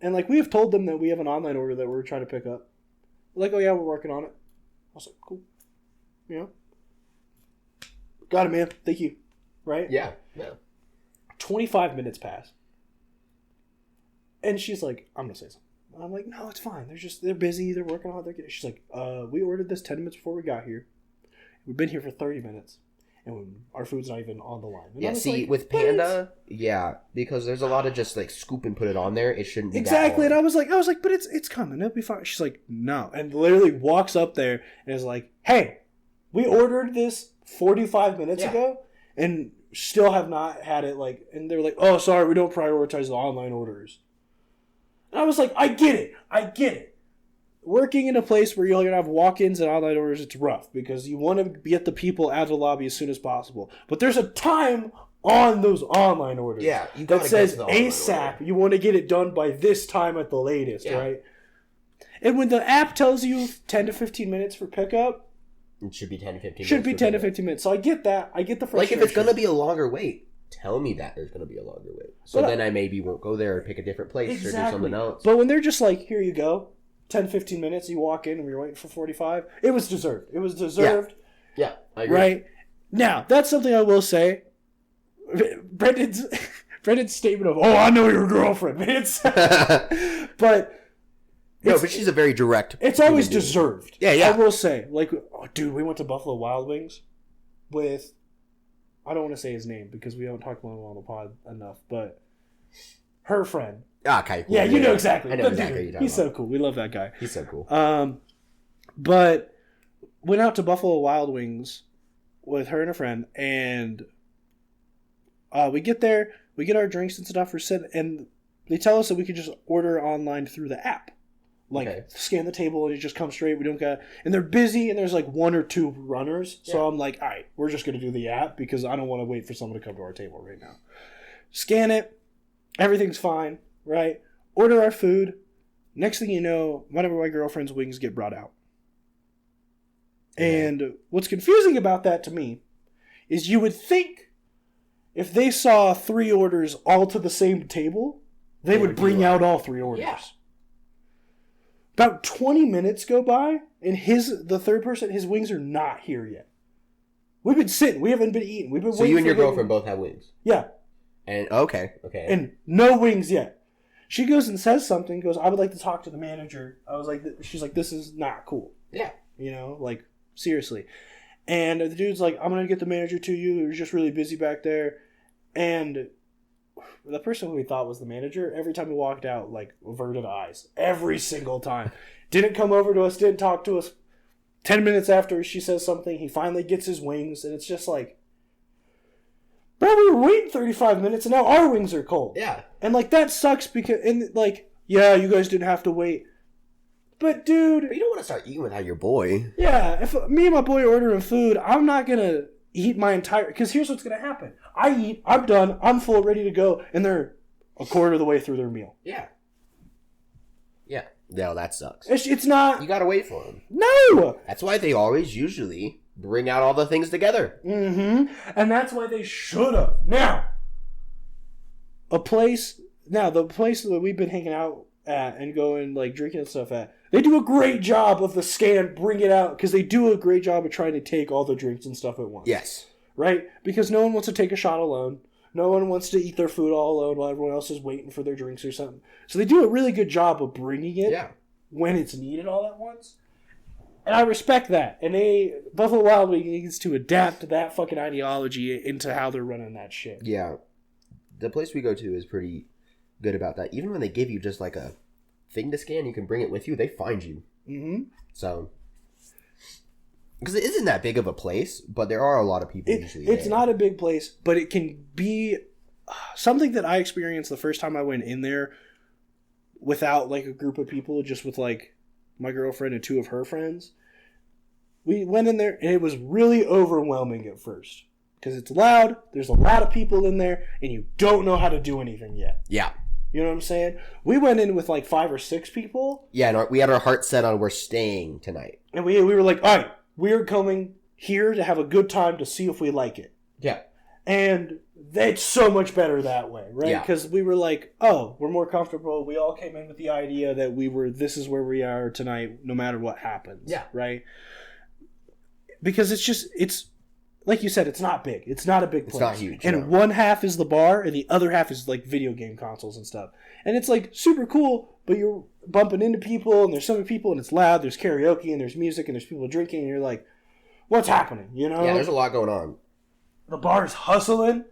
And like we have told them that we have an online order that we're trying to pick up. They're like, oh yeah, we're working on it. I was like, cool. Got it, man. Thank you. Right? Yeah. 25 minutes pass. And she's like, I'm going to say something. I'm like, no, it's fine. They're busy. They're working on it. She's like, we ordered this 10 minutes before we got here. We've been here for 30 minutes. And our food's not even on the line. And yeah, see, like, with Panda, because there's a lot of just like scoop and put it on there. It shouldn't be exactly. That and I was like, but it's coming. It'll be fine. She's like, no. And literally walks up there and is like, hey, we ordered this 45 minutes ago and still have not had it. Like, and they're like, oh, sorry, we don't prioritize the online orders. And I was like, I get it. Working in a place where you're going to have walk-ins and online orders, it's rough because you want to get the people out of the lobby as soon as possible. But there's a time on those online orders that says ASAP. You want to get it done by this time at the latest, right? And when the app tells you 10 to 15 minutes for pickup, it should be 10 to 15 minutes. Should be 10 to 15 minutes. So I get that. I get the frustration. Like if it's going to be a longer wait, tell me that there's going to be a longer wait. So then I maybe won't go there or pick a different place or do something else. But when they're just like, here you go. 10, 15 minutes, you walk in and we're waiting for 45. It was deserved. Yeah, I agree. Right? Now, that's something I will say. Brendan's statement of, oh, I know your girlfriend. But she's a very direct. It's always deserved. Yeah. I will say, like, oh, dude, we went to Buffalo Wild Wings with, I don't want to say his name because we don't talk about him on the pod enough, but her friend. Okay. Cool. Yeah, you know exactly. I know exactly what you're talking He's so cool. We love that guy. He's so cool. But went out to Buffalo Wild Wings with her and a friend, and we get there, we get our drinks and stuff, and they tell us that we could just order online through the app. Like, scan the table and it just comes straight. We don't got... And they're busy and there's like 1 or 2 runners. So I'm like, all right, we're just going to do the app because I don't want to wait for someone to come to our table right now. Scan it. Everything's fine, right? Order our food. Next thing you know, one of my girlfriend's wings get brought out. And what's confusing about that to me is you would think if they saw 3 orders all to the same table, they would bring out all 3 orders. Yeah. About 20 minutes go by, and the third person, his wings are not here yet. We've been sitting. We haven't been eating. We've been so you and your girlfriend both have wings? Yeah. And okay. And no wings yet. She goes and says something, goes, I would like to talk to the manager. I was like, she's like, this is not cool. Yeah. You know, like, seriously. And the dude's like, I'm going to get the manager to you. He was just really busy back there. And the person who we thought was the manager, every time we walked out, like, averted eyes. Every single time. Didn't come over to us, didn't talk to us. 10 minutes after she says something, he finally gets his wings, and it's just like, bro, we were waiting 35 minutes, and now our wings are cold. Yeah. And, like, that sucks because, and, like, yeah, you guys didn't have to wait. But, dude... But you don't want to start eating without your boy. Yeah, if me and my boy are ordering food, I'm not going to eat my entire... Because here's what's going to happen. I eat, I'm done, I'm full, ready to go, and they're a quarter of the way through their meal. Yeah. Yeah. No, that sucks. It's not... You got to wait for them. No! That's why they always usually bring out all the things together. Mm-hmm. And that's why they should have. Now, the place that we've been hanging out at and going, like, drinking and stuff at, they do a great job of the scan, bring it out, because they do a great job of trying to take all the drinks and stuff at once. Yes. Right? Because no one wants to take a shot alone. No one wants to eat their food all alone while everyone else is waiting for their drinks or something. So they do a really good job of bringing it when it's needed all at once. And I respect that. And Buffalo Wild Wings needs to adapt that fucking ideology into how they're running that shit. Yeah. The place we go to is pretty good about that. Even when they give you just like a thing to scan, you can bring it with you, they find you. Mm-hmm. So... Because it isn't that big of a place, but there are a lot of people usually there. It's not a big place, but it can be something that I experienced the first time I went in there without, like, a group of people, just with, like, my girlfriend and 2 of her friends. We went in there, and it was really overwhelming at first. Because it's loud, there's a lot of people in there, and you don't know how to do anything yet. Yeah. You know what I'm saying? We went in with, like, 5 or 6 people. Yeah, and we had our heart set on we're staying tonight. And we were like, all right. We're coming here to have a good time to see if we like it. Yeah. And it's so much better that way, right? Yeah. Because we were like, oh, we're more comfortable. We all came in with the idea that this is where we are tonight, no matter what happens. Yeah. Right? Because it's, like you said, it's not big. It's not a big place. It's not huge. And one half is the bar, and the other half is, like, video game consoles and stuff. And it's, like, super cool, but you're bumping into people, and there's so many people, and it's loud, there's karaoke, and there's music, and there's people drinking, and you're like, what's happening, you know? Yeah, there's a lot going on. The bar's hustling.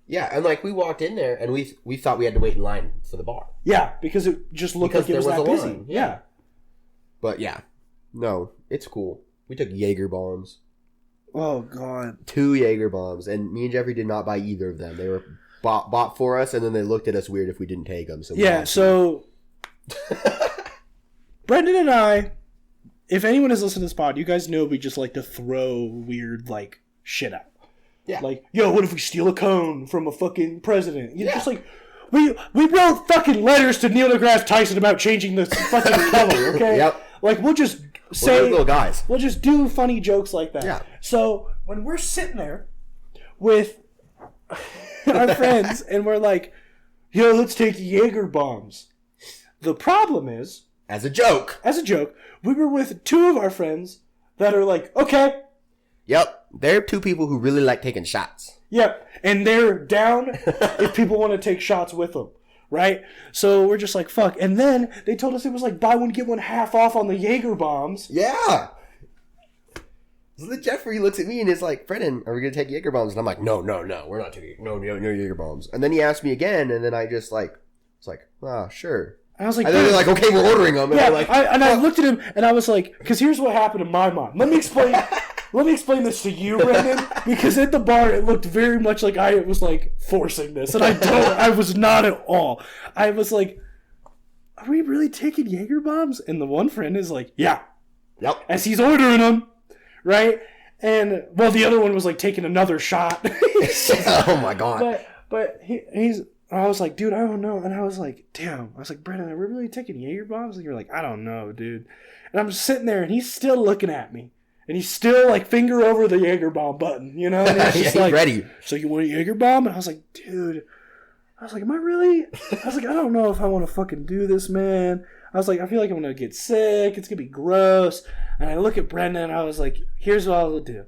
Yeah, and, like, we walked in there, and we thought we had to wait in line for the bar. Yeah, because it just looked like it was that busy. Line. Yeah. But, yeah. No, it's cool. We took Jaeger bombs. Oh, God. 2 Jaeger bombs, and me and Jeffrey did not buy either of them. They were bought for us, and then they looked at us weird if we didn't take them. So Brendan and I, if anyone has listened to this pod, you guys know we just like to throw weird, like, shit out. Yeah. Like, yo, what if we steal a cone from a fucking president? You know, just like, we wrote fucking letters to Neil deGrasse Tyson about changing the fucking color, okay? Yep. Like, we'll just say... We're little guys. We'll just do funny jokes like that. Yeah. So, when we're sitting there with our friends, and we're like, yo, let's take Jaeger bombs. The problem is... As a joke, we were with 2 of our friends that are like, okay. Yep. They're 2 people who really like taking shots. Yep. And they're down if people want to take shots with them. Right? So we're just like, fuck. And then they told us it was like buy one, get one half off on the Jaeger bombs. Yeah. So then Jeffrey looks at me and is like, Brennan, are we going to take Jaeger bombs? And I'm like, no, we're not taking no Jaeger bombs. And then he asked me again, and then I just like It's like, sure. And I was like, and then they're like, okay, we're ordering them. And yeah, like, I looked at him and I was like, because here's what happened in my mind. Let me explain. Let me explain this to you, Brendan, because at the bar it looked very much like I was like forcing this, and I was not at all. I was like, "Are we really taking Jaeger bombs?" And the one friend is like, "Yeah, yep." As he's ordering them, right? And well, the other one was like taking another shot. Oh my god! But he's. I was like, dude, I don't know. And I was like, damn. I was like, Brendan, are we really taking Jaeger bombs? And you're like, I don't know, dude. And I'm just sitting there, and he's still looking at me. And he's still, like, finger over the Jaeger bomb button, you know? And he's just he's ready. So you want a Jaeger bomb? And I was like, dude. I was like, am I really? I was like, I don't know if I want to fucking do this, man. I was like, I feel like I'm going to get sick. It's going to be gross. And I look at Brendan, and I was like, here's what I'll do.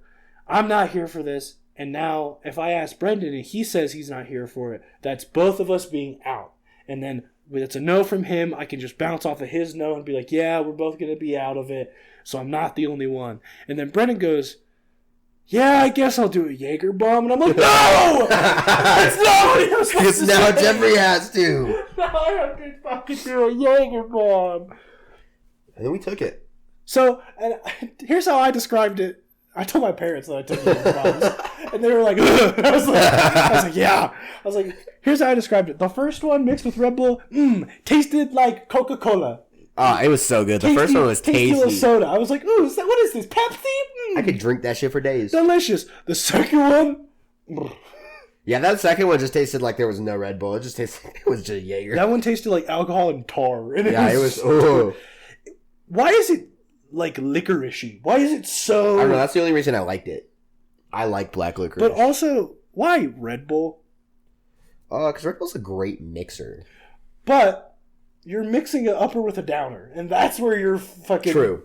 I'm not here for this. And now, if I ask Brendan and he says he's not here for it, that's both of us being out. And then when it's a no from him, I can just bounce off of his no and be like, yeah, we're both going to be out of it. So I'm not the only one. And then Brendan goes, yeah, I guess I'll do a Jaeger bomb. And I'm like, no! That's not what he was supposed to now say. Jeffrey has to. No, I have to fucking do a Jaeger bomb. And then we took it. So, and here's how I described it. I told my parents that I took Jaeger bombs. And they were like, ugh. I was like, yeah. I was like, here's how I described it. The first one mixed with Red Bull, tasted like Coca-Cola. It was so good. The first one was tasty. Soda. I was like, ooh, what is this? Pepsi? I could drink that shit for days. Delicious. The second one, yeah, that second one just tasted like there was no Red Bull. It just tasted like it was just Jaeger. That one tasted like alcohol and tar. And it was. Ooh. Why is it like licoricey? Why is it so? I don't know. That's the only reason I liked it. I like black licorice. But also, why Red Bull? Because Red Bull's a great mixer. But you're mixing an upper with a downer, and that's where you're fucking... True.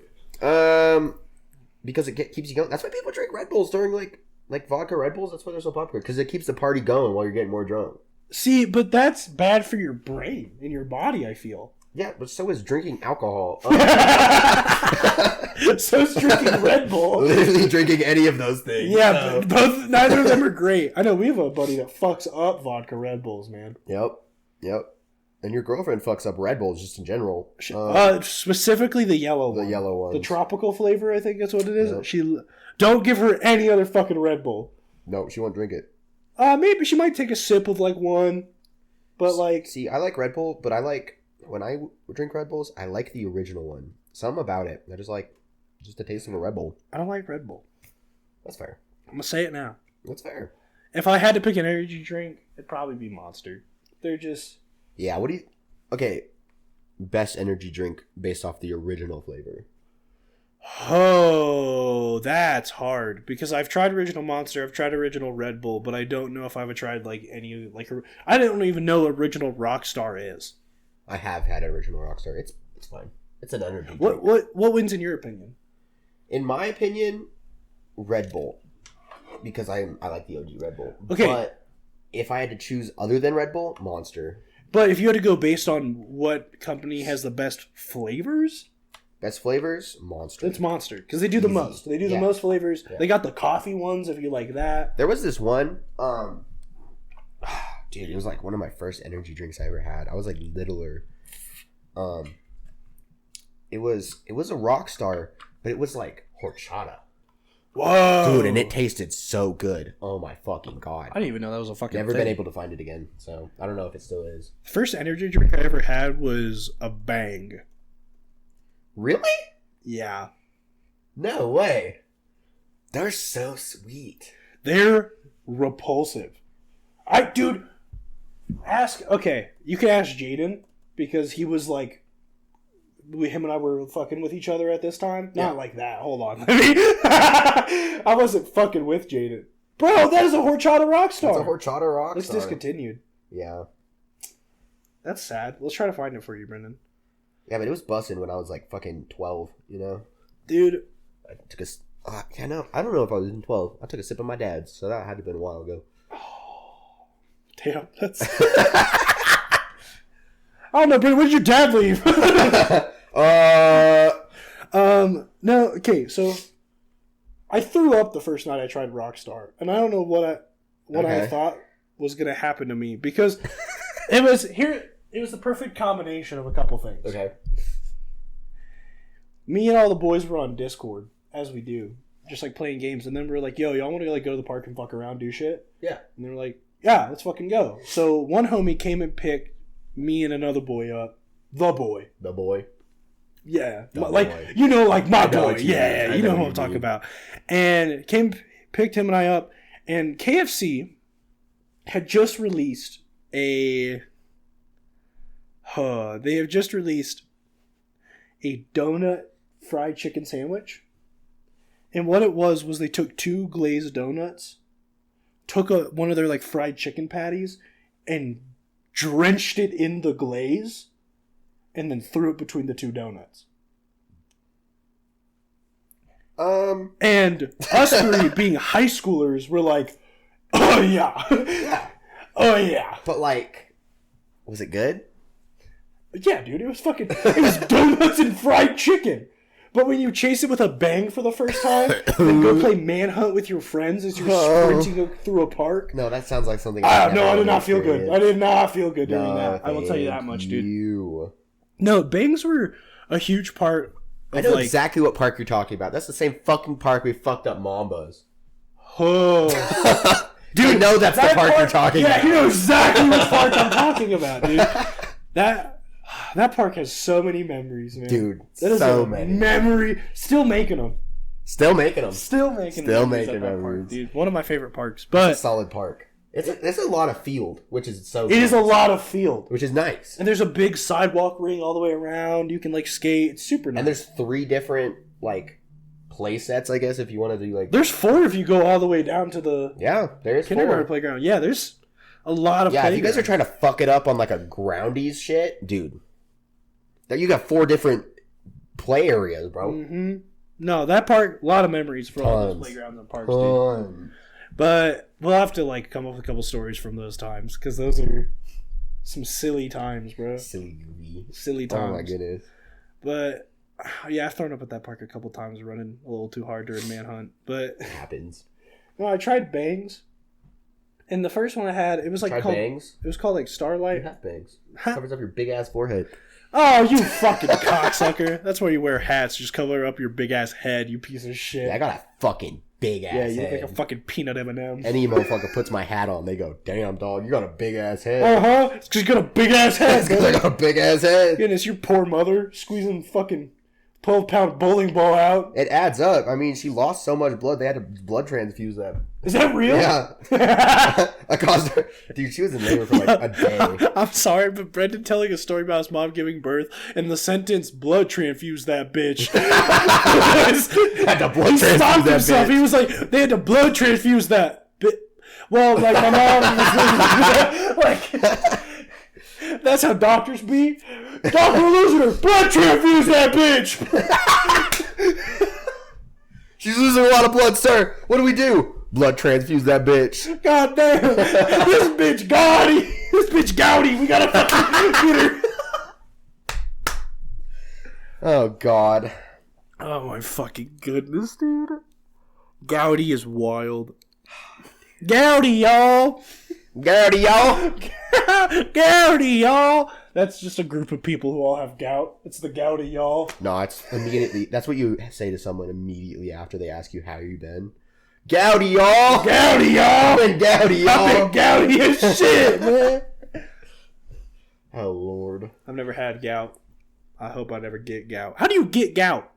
Because it keeps you going. That's why people drink Red Bulls during, like vodka Red Bulls. That's why they're so popular. Because it keeps the party going while you're getting more drunk. See, but that's bad for your brain and your body, I feel. Yeah, but so is drinking alcohol. So is drinking Red Bull. Literally drinking any of those things. Yeah, but neither of them are great. I know we have a buddy that fucks up vodka Red Bulls, man. Yep. And your girlfriend fucks up Red Bulls just in general. Specifically the yellow one. The yellow one. The tropical flavor, I think that's what it is. Yep. She don't give her any other fucking Red Bull. No, she won't drink it. Maybe she might take a sip of like one. But like... See, I like Red Bull, but I like... When I drink Red Bulls, I like the original one. Something about it. I just like... Just the taste of a Red Bull. I don't like Red Bull. That's fair. I'm going to say it now. That's fair. If I had to pick an energy drink, it'd probably be Monster. They're just... Yeah, what do you... Okay. Best energy drink based off the original flavor. Oh, that's hard. Because I've tried original Monster, I've tried original Red Bull, but I don't know if I've tried like any... like I don't even know what original Rockstar is. I have had original Rockstar. It's fine. It's an energy drink. What wins in your opinion? In my opinion, Red Bull, because I like the OG Red Bull. Okay. But if I had to choose other than Red Bull, Monster. But if you had to go based on what company has the best flavors? Best flavors, Monster. It's Monster, because they do the most. They do the most flavors. Yeah. They got the coffee ones, if you like that. There was this one, dude, it was like one of my first energy drinks I ever had. I was like littler. It was a Rockstar, but it was like horchata. Whoa, dude, and it tasted so good. Oh my fucking god! I didn't even know that was a fucking Never thing. been able to find it again, so I don't know if it still is. First energy drink I ever had was a Bang. Really? Yeah. No way. They're so sweet. They're repulsive. Dude, you can ask Jaden, because he was like, him and I were fucking with each other at this time. Yeah. Not like that. Hold on. I wasn't fucking with Jaden. Bro, that is a horchata Rockstar. It's a horchata Rockstar. It's discontinued. Yeah. That's sad. Let's try to find it for you, Brendan. Yeah, but it was busting when I was like fucking 12, you know? Dude. I took I don't know if I was even 12. I took a sip of my dad's, so that had to have been a while ago. Oh, damn, that's... I don't know, Brendan, when did your dad leave? No, okay, so I threw up the first night I tried Rockstar, and I don't know what I thought was going to happen to me, because it was here. It was the perfect combination of a couple things. Okay. Me and all the boys were on Discord, as we do, just like playing games, and then we were like, "Yo, y'all want to like go to the park and fuck around, do shit?" Yeah. And they were like, "Yeah, let's fucking go." So one homie came and picked me and another boy up. The boy. Yeah, like boy. You know, like my boy. Yeah, you know who I'm talking about. And picked him and I up, and KFC had just released they have just released a donut fried chicken sandwich. And what it was they took 2 glazed donuts, took one of their like fried chicken patties, and drenched it in the glaze, and then threw it between the 2 donuts. And us 3 being high schoolers were like, oh yeah. Oh yeah. But like, was it good? Yeah, dude, it was donuts and fried chicken. But when you chase it with a bang for the first time, then go play manhunt with your friends as you're sprinting through a park. No, that sounds like something. I did not feel good. I did not feel good doing that. I will tell you that much, dude. No, bangs were a huge part of, I know exactly what park you're talking about. That's the same fucking park we fucked up Mambas. Oh. Dude, I know that's the park you're talking about. Yeah, you know exactly what park I'm talking about, dude. That park has so many memories, man. Dude, that is so a many. Memory. Still making them. Still making memories at that park, dude. One of my favorite parks. But it's a solid park. It's a lot of field, which is so It is a lot of field. Which is nice. And there's a big sidewalk ring all the way around. You can like skate. It's super nice. And there's 3 different like play sets, I guess, if you want to do like... There's 4 if you go all the way down to the there's kindergarten 4. playground. Yeah, there's a lot of if you guys are trying to fuck it up on like a groundies shit, dude, you got 4 different play areas, bro. Mm-hmm. No, that park, a lot of memories for all those playgrounds and parks, dude. But we'll have to like come up with a couple stories from those times, because those are some silly times, bro. Silly times. Oh my goodness. But yeah, I've thrown up at that park a couple times running a little too hard during manhunt. But it happens. No, I tried bangs. And the first one I had, it was like called bangs? It was called like Starlight. You have bangs. Covers up your big ass forehead. Oh, you fucking cocksucker. That's why you wear hats. Just cover up your big ass head, you piece of shit. Yeah, I got a fucking big ass head. Yeah, you look like a fucking peanut M&M. Any motherfucker puts my hat on, they go, damn, dog, you got a big ass head. Uh-huh. It's because you got a big ass head. It's because I got a big ass head. Goodness, your poor mother squeezing fucking 12-pound bowling ball out. It adds up. I mean, she lost so much blood, they had to blood transfuse that. Is that real? Yeah. I caused her. Dude, she was in labor for like a day. I'm sorry, but Brendan telling a story about his mom giving birth, and the sentence "blood transfuse that bitch." Had to blood transfuse that himself. bitch. He was like, "They had to blood transfuse that." Well, like my mom was like, that's how doctors be. Dr. Loser, blood transfuse that bitch. She's losing a lot of blood, sir. What do we do? Blood transfuse that bitch. God damn. This bitch gaudy. This bitch gouty. We gotta fucking get her. Oh, God. Oh, my fucking goodness, dude. Gouty is wild. Gouty, y'all. Gouty, y'all. Gouty, y'all. That's just a group of people who all have gout. It's the gouty, y'all. No, it's immediately. That's what you say to someone immediately after they ask you how you been. Gouty, y'all. Gouty, y'all. I've been gouty, y'all. I've been gouty as shit, man. Oh, Lord. I've never had gout. I hope I never get gout. How do you get gout?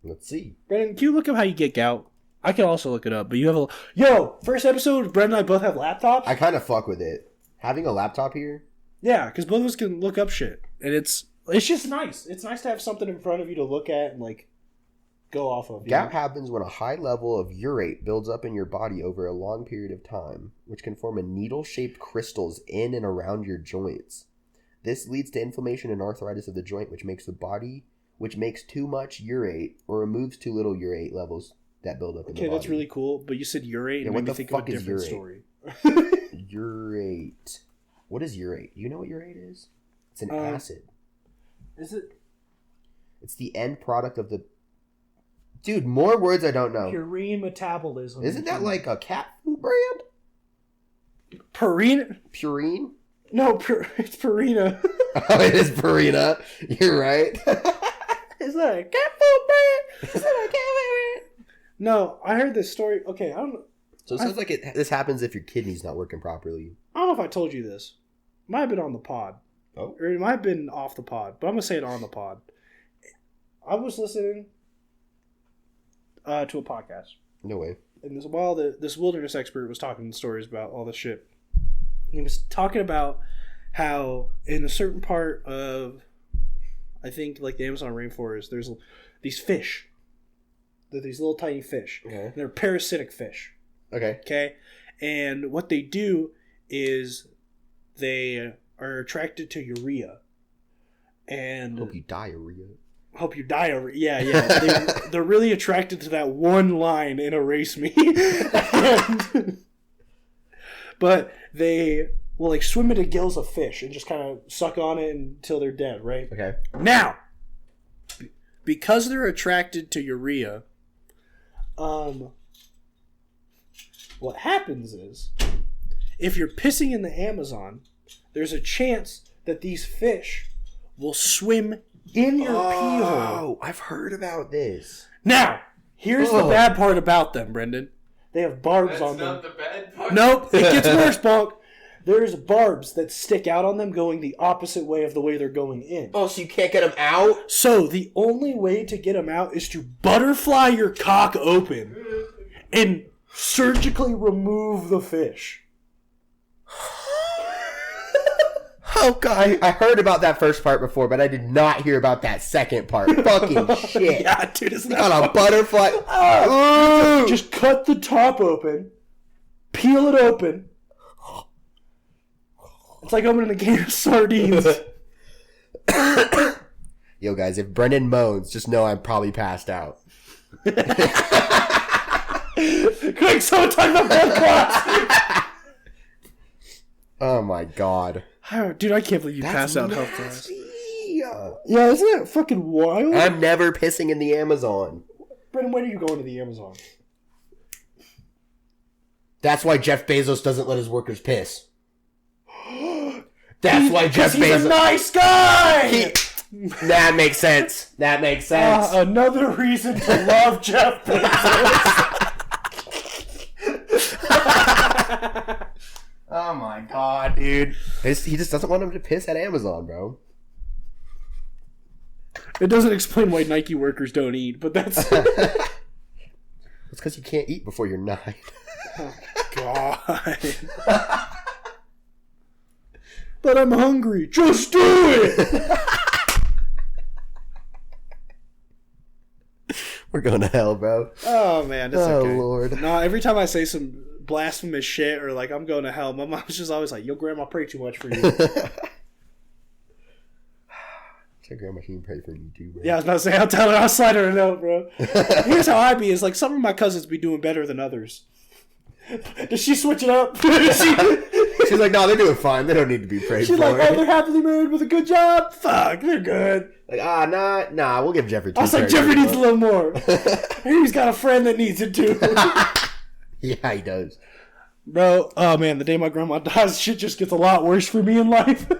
Let's see. Brendan, can you look up how you get gout? I can also look it up, but you have a... Yo, first episode, Brendan and I both have laptops. I kind of fuck with it. Having a laptop here? Yeah, because both of us can look up shit. And it's just nice. It's nice to have something in front of you to look at and, like, go off of. Gout happens when a high level of urate builds up in your body over a long period of time, which can form a needle-shaped crystals in and around your joints. This leads to inflammation and arthritis of the joint, which makes too much urate or removes too little urate levels that build up in the body. Okay, that's really cool, but you said urate, and what made me the think fuck of a is different urate? story. Urate. What is urate? Do you know what urate is? It's an acid. Is it? It's the end product of the... Dude, more words I don't know. Purine metabolism. Isn't that like a cat food brand? Purine? Purine? No, it's Purina. Oh, it is Purina. You're right. Is that a cat food brand? Is that a cat food brand? No, I heard this story. Okay, I don't know. So it sounds like this happens if your kidney's not working properly. I don't know if I told you this. It might have been on the pod. Oh. Or it might have been off the pod, but I'm going to say it on the pod. I was listening to a podcast. No way. And this wilderness expert was talking stories about all this shit. And he was talking about how in a certain part of, I think, like the Amazon rainforest, there's these fish. They're these little tiny fish. Okay. They're parasitic fish. Okay. Okay? And what they do is they are attracted to urea. And Hope you diarrhea. Yeah. They're really attracted to that one line in Erase Me. But they will like swim into gills of fish and just kind of suck on it until they're dead, right? Okay. Now, because they're attracted to urea, what happens is, if you're pissing in the Amazon, there's a chance that these fish will swim in your pee hole. Oh, I've heard about this. Now, here's the bad part about them, Brendan. They have barbs on them. That's not the bad part. Nope, it gets worse, Bonk. There's barbs that stick out on them going the opposite way of the way they're going in. Oh, so you can't get them out? So the only way to get them out is to butterfly your cock open and surgically remove the fish. Oh, God. I heard about that first part before, but I did not hear about that second part. Fucking shit. Yeah, dude, it's not Got a butterfly. Ooh. Just cut the top open, peel it open. It's like opening a can of sardines. Yo, guys, if Brendan moans, just know I'm probably passed out. Quick, someone talk about blood clots. Oh, my God. Dude, I can't believe you passed out health class. Yeah, isn't that fucking wild? I'm never pissing in the Amazon. Brendan, when are you going to the Amazon? That's why Jeff Bezos doesn't let his workers piss. That's why Jeff Bezos... He's a nice guy! That makes sense. Another reason to love Jeff Bezos. Oh my God, dude. He just doesn't want him to piss at Amazon, bro. It doesn't explain why Nike workers don't eat, but that's... It's because you can't eat before you're 9. Oh, God. But I'm hungry. Just do it! We're going to hell, bro. Oh, man. It's okay. Lord. No, every time I say some blasphemous shit or like I'm going to hell, my mom's just always like, yo, grandma, pray too much for you. Your grandma can pray for you too, bro. Yeah, I was about to say, I'll slide her a note, bro. Here's how I be, is like some of my cousins be doing better than others. Does she switch it up? She's like, no, they're doing fine. They don't need to be prayed for. She's like, oh, they're happily married with a good job? Fuck, they're good. Like, nah, we'll give Jeffrey 2 I was like, Jeffrey needs a little more. He's got a friend that needs it too. Yeah, he does. Bro, oh man, the day my grandma dies, shit just gets a lot worse for me in life.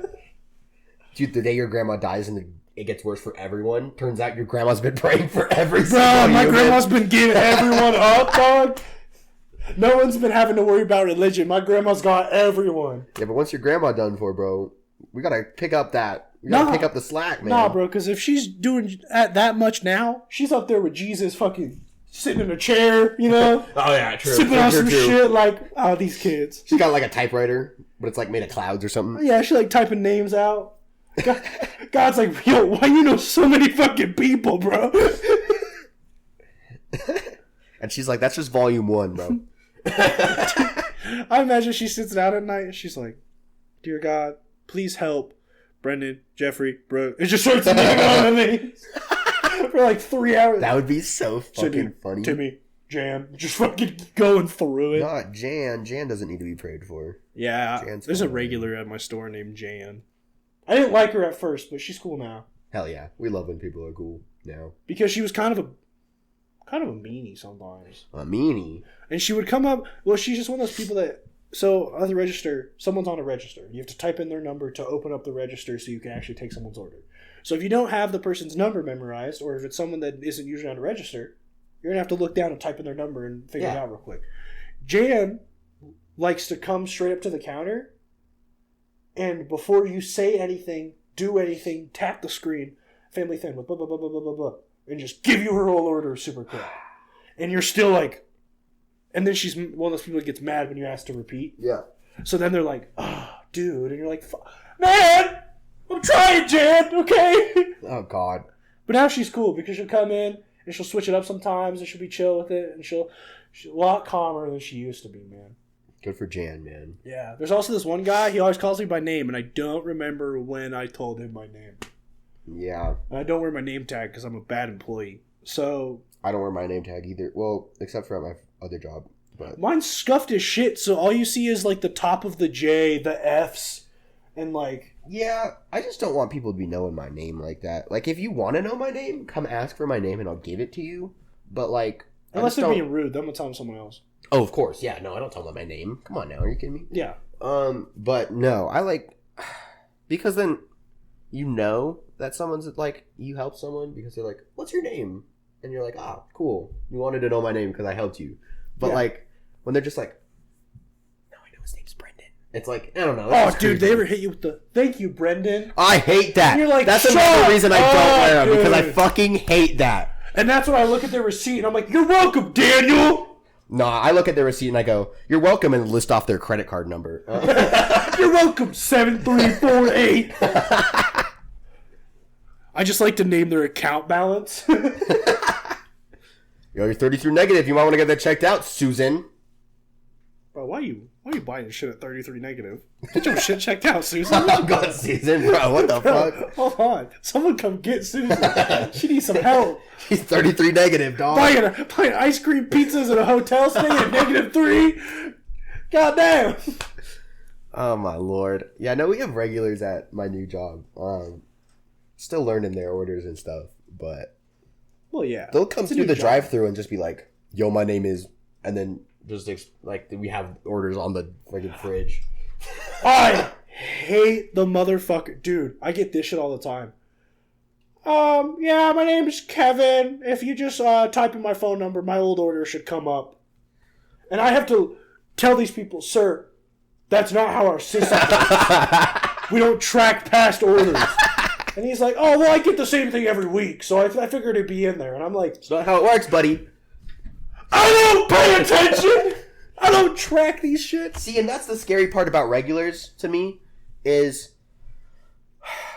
Dude, the day your grandma dies and it gets worse for everyone, turns out your grandma's been praying for every single Bro, my human. grandma's been giving everyone up, dog. No one's been having to worry about religion. My grandma's got everyone. Yeah, but once your grandma done for, bro, we gotta pick up that. We gotta pick up the slack, man. Nah, bro, because if she's doing that much now, she's up there with Jesus fucking sitting in a chair, you know? Oh, yeah, true. Sipping on some shit like, oh, these kids. She's got like a typewriter, but it's like made of clouds or something. Yeah, she like typing names out. God's like, yo, why you know so many fucking people, bro? And she's like, that's just volume 1, bro. I imagine she sits down at night and she's like, dear God, please help Brendan, Jeffrey, Brooke. It just starts naming all the names for like 3 hours. That would be so fucking funny. Timmy, Jan, just fucking going through it. Not Jan. Jan doesn't need to be prayed for. Yeah, Jan's there's a fine. regular at my store named Jan. I didn't like her at first, but she's cool now. Hell yeah. We love when people are cool now. Because she was kind of a meanie sometimes. A meanie. And she would come up, well, she's just one of those people that So at the register, someone's on a register. You have to type in their number to open up the register so you can actually take someone's order. So if you don't have the person's number memorized, or if it's someone that isn't usually on a register, you're going to have to look down and type in their number and figure it out real quick. Jan likes to come straight up to the counter, and before you say anything, do anything, tap the screen, family thing, blah, blah, blah, blah, blah, blah, blah, and just give you her whole order super quick. And you're still like... And then she's one of those people that gets mad when you ask to repeat. Yeah. So then they're like, oh, dude. And you're like, man, I'm trying, Jan, okay? Oh, God. But now she's cool because she'll come in and she'll switch it up sometimes and she'll be chill with it. And she's a lot calmer than she used to be, man. Good for Jan, man. Yeah. There's also this one guy. He always calls me by name, and I don't remember when I told him my name. Yeah. And I don't wear my name tag because I'm a bad employee. So... I don't wear my name tag either. Well, except for at my other job. But mine's scuffed as shit, so all you see is like the top of the J, the F's, and like... Yeah, I just don't want people to be knowing my name like that. Like, if you want to know my name, come ask for my name and I'll give it to you. But, like... Unless they're being rude, then I'm going to tell them someone else. Oh, of course. Yeah, no, I don't tell them my name. Come on now, are you kidding me? Yeah. But no, I like... Because then you know that someone's like... You help someone because they're like, what's your name? And you're like, ah, cool. You wanted to know my name because I helped you. But, like, when they're just like, no, I know his name's Brendan. It's like, I don't know. Oh, dude, they ever hit you with the, thank you, Brendan? I hate that. And you're like, that's another reason I don't wear them, dude. because I fucking hate that. And that's when I look at their receipt and I'm like, you're welcome, Daniel. Nah, I look at their receipt and I go, you're welcome, and list off their credit card number. You're welcome, 7348. I just like to name their account balance. Yo, you're 33 negative. You might want to get that checked out, Susan. Bro, why are you buying shit at 33 negative? Get your shit checked out, Susan. Oh, God, Susan, bro. What the fuck? Hold on. Someone come get Susan. She needs some help. She's 33 negative, dog. Buying ice cream pizzas at a hotel stay at -3. Goddamn. Oh, my Lord. Yeah, no, we have regulars at my new job. Still learning their orders and stuff, but... Well, yeah. They'll come through the drive-thru and just be like, yo, my name is... And then just, like, we have orders on the friggin' fridge. I hate the motherfucker. Dude, I get this shit all the time. Yeah, my name is Kevin. If you just type in my phone number, my old order should come up. And I have to tell these people, sir, that's not how our system works. We don't track past orders. And he's like, oh, well, I get the same thing every week, so I figured it'd be in there. And I'm like... It's not how it works, buddy. I don't pay attention! I don't track these shit. See, and that's the scary part about regulars, to me, is...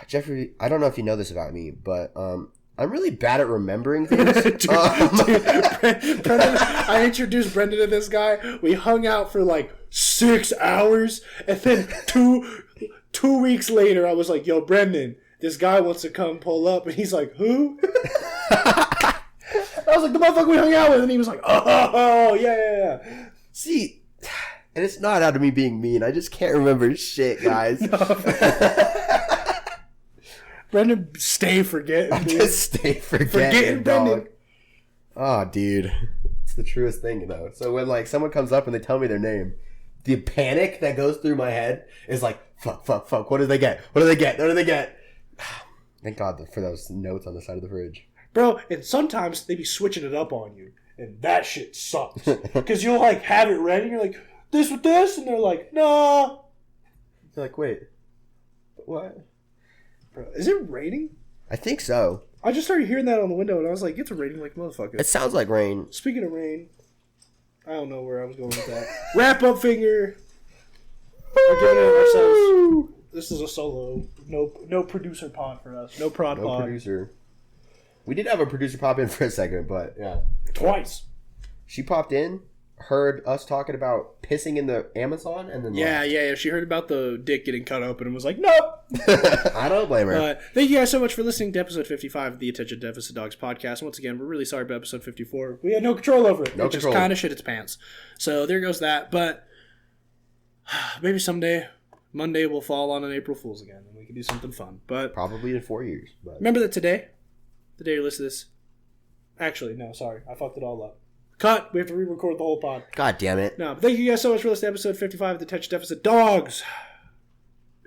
Jeffrey, I don't know if you know this about me, but I'm really bad at remembering things. Dude, Brendan, I introduced Brendan to this guy. We hung out for like 6 hours, and then two weeks later, I was like, yo, Brendan... This guy wants to come pull up, and he's like, who? I was like, the motherfucker we hung out with, and he was like, oh, yeah. See, and it's not out of me being mean. I just can't remember shit, guys. Brendan, stay forgetting. Just stay forgetting, dog. Brendan. Oh, dude. It's the truest thing, you know. So when, like, someone comes up and they tell me their name, the panic that goes through my head is like, fuck. What did they get? Thank God for those notes on the side of the fridge. Bro, and sometimes they be switching it up on you, and that shit sucks. Because you'll, like, have it ready, and you're like, this with this? And they're like, nah. You're like, wait. What? Bro, is it raining? I think so. I just started hearing that on the window, and I was like, it's raining like motherfucker. It sounds like rain. Speaking of rain, I don't know where I was going with that. Wrap up finger. We're giving it ourselves. This is a solo. No producer pod for us. No prod pod. No producer. We did have a producer pop in for a second, but yeah. Twice. She popped in, heard us talking about pissing in the Amazon, and then left. Yeah. She heard about the dick getting cut open and was like, nope. I don't blame her. Thank you guys so much for listening to episode 55 of the Attention Deficit Dogs podcast. Once again, we're really sorry about episode 54. We had no control over it. It just kind of shit its pants. So there goes that. But maybe someday... Monday will fall on an April Fool's again, and we can do something fun. But probably in 4 years. But remember that today, the day you listen to this... Actually, no, sorry. I fucked it all up. Cut. We have to re-record the whole pod. God damn it. No, but thank you guys so much for listening to episode 55 of the Attention Deficit Dogs.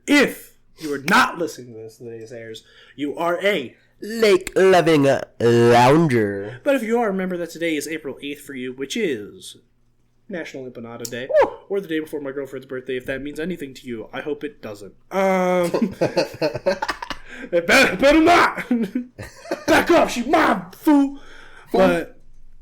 If you are not listening to this the day this airs, you are a lake-loving lounger. But if you are, remember that today is April 8th for you, which is National Empanada Day. Woo! Or the day before my girlfriend's birthday, if that means anything to you. I hope it doesn't. It better not! Back up, she my fool! But,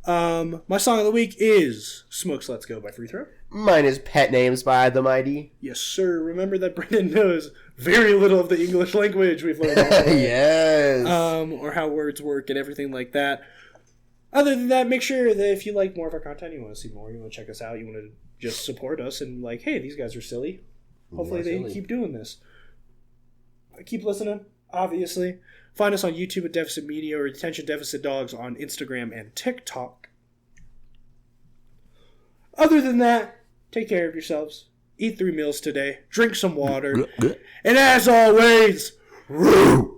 my song of the week is Smokes Let's Go by Free Throw. Mine is Pet Names by The Mighty. Yes, sir. Remember that Brendan knows very little of the English language we've learned. Yes. Or how words work and everything like that. Other than that, make sure that if you like more of our content, you want to see more, you want to check us out, you want to just support us and like, hey, these guys are silly. Hopefully they keep doing this. Keep listening, obviously. Find us on YouTube at Deficit Media or Attention Deficit Dogs on Instagram and TikTok. Other than that, take care of yourselves. Eat 3 meals today. Drink some water. And as always, roo!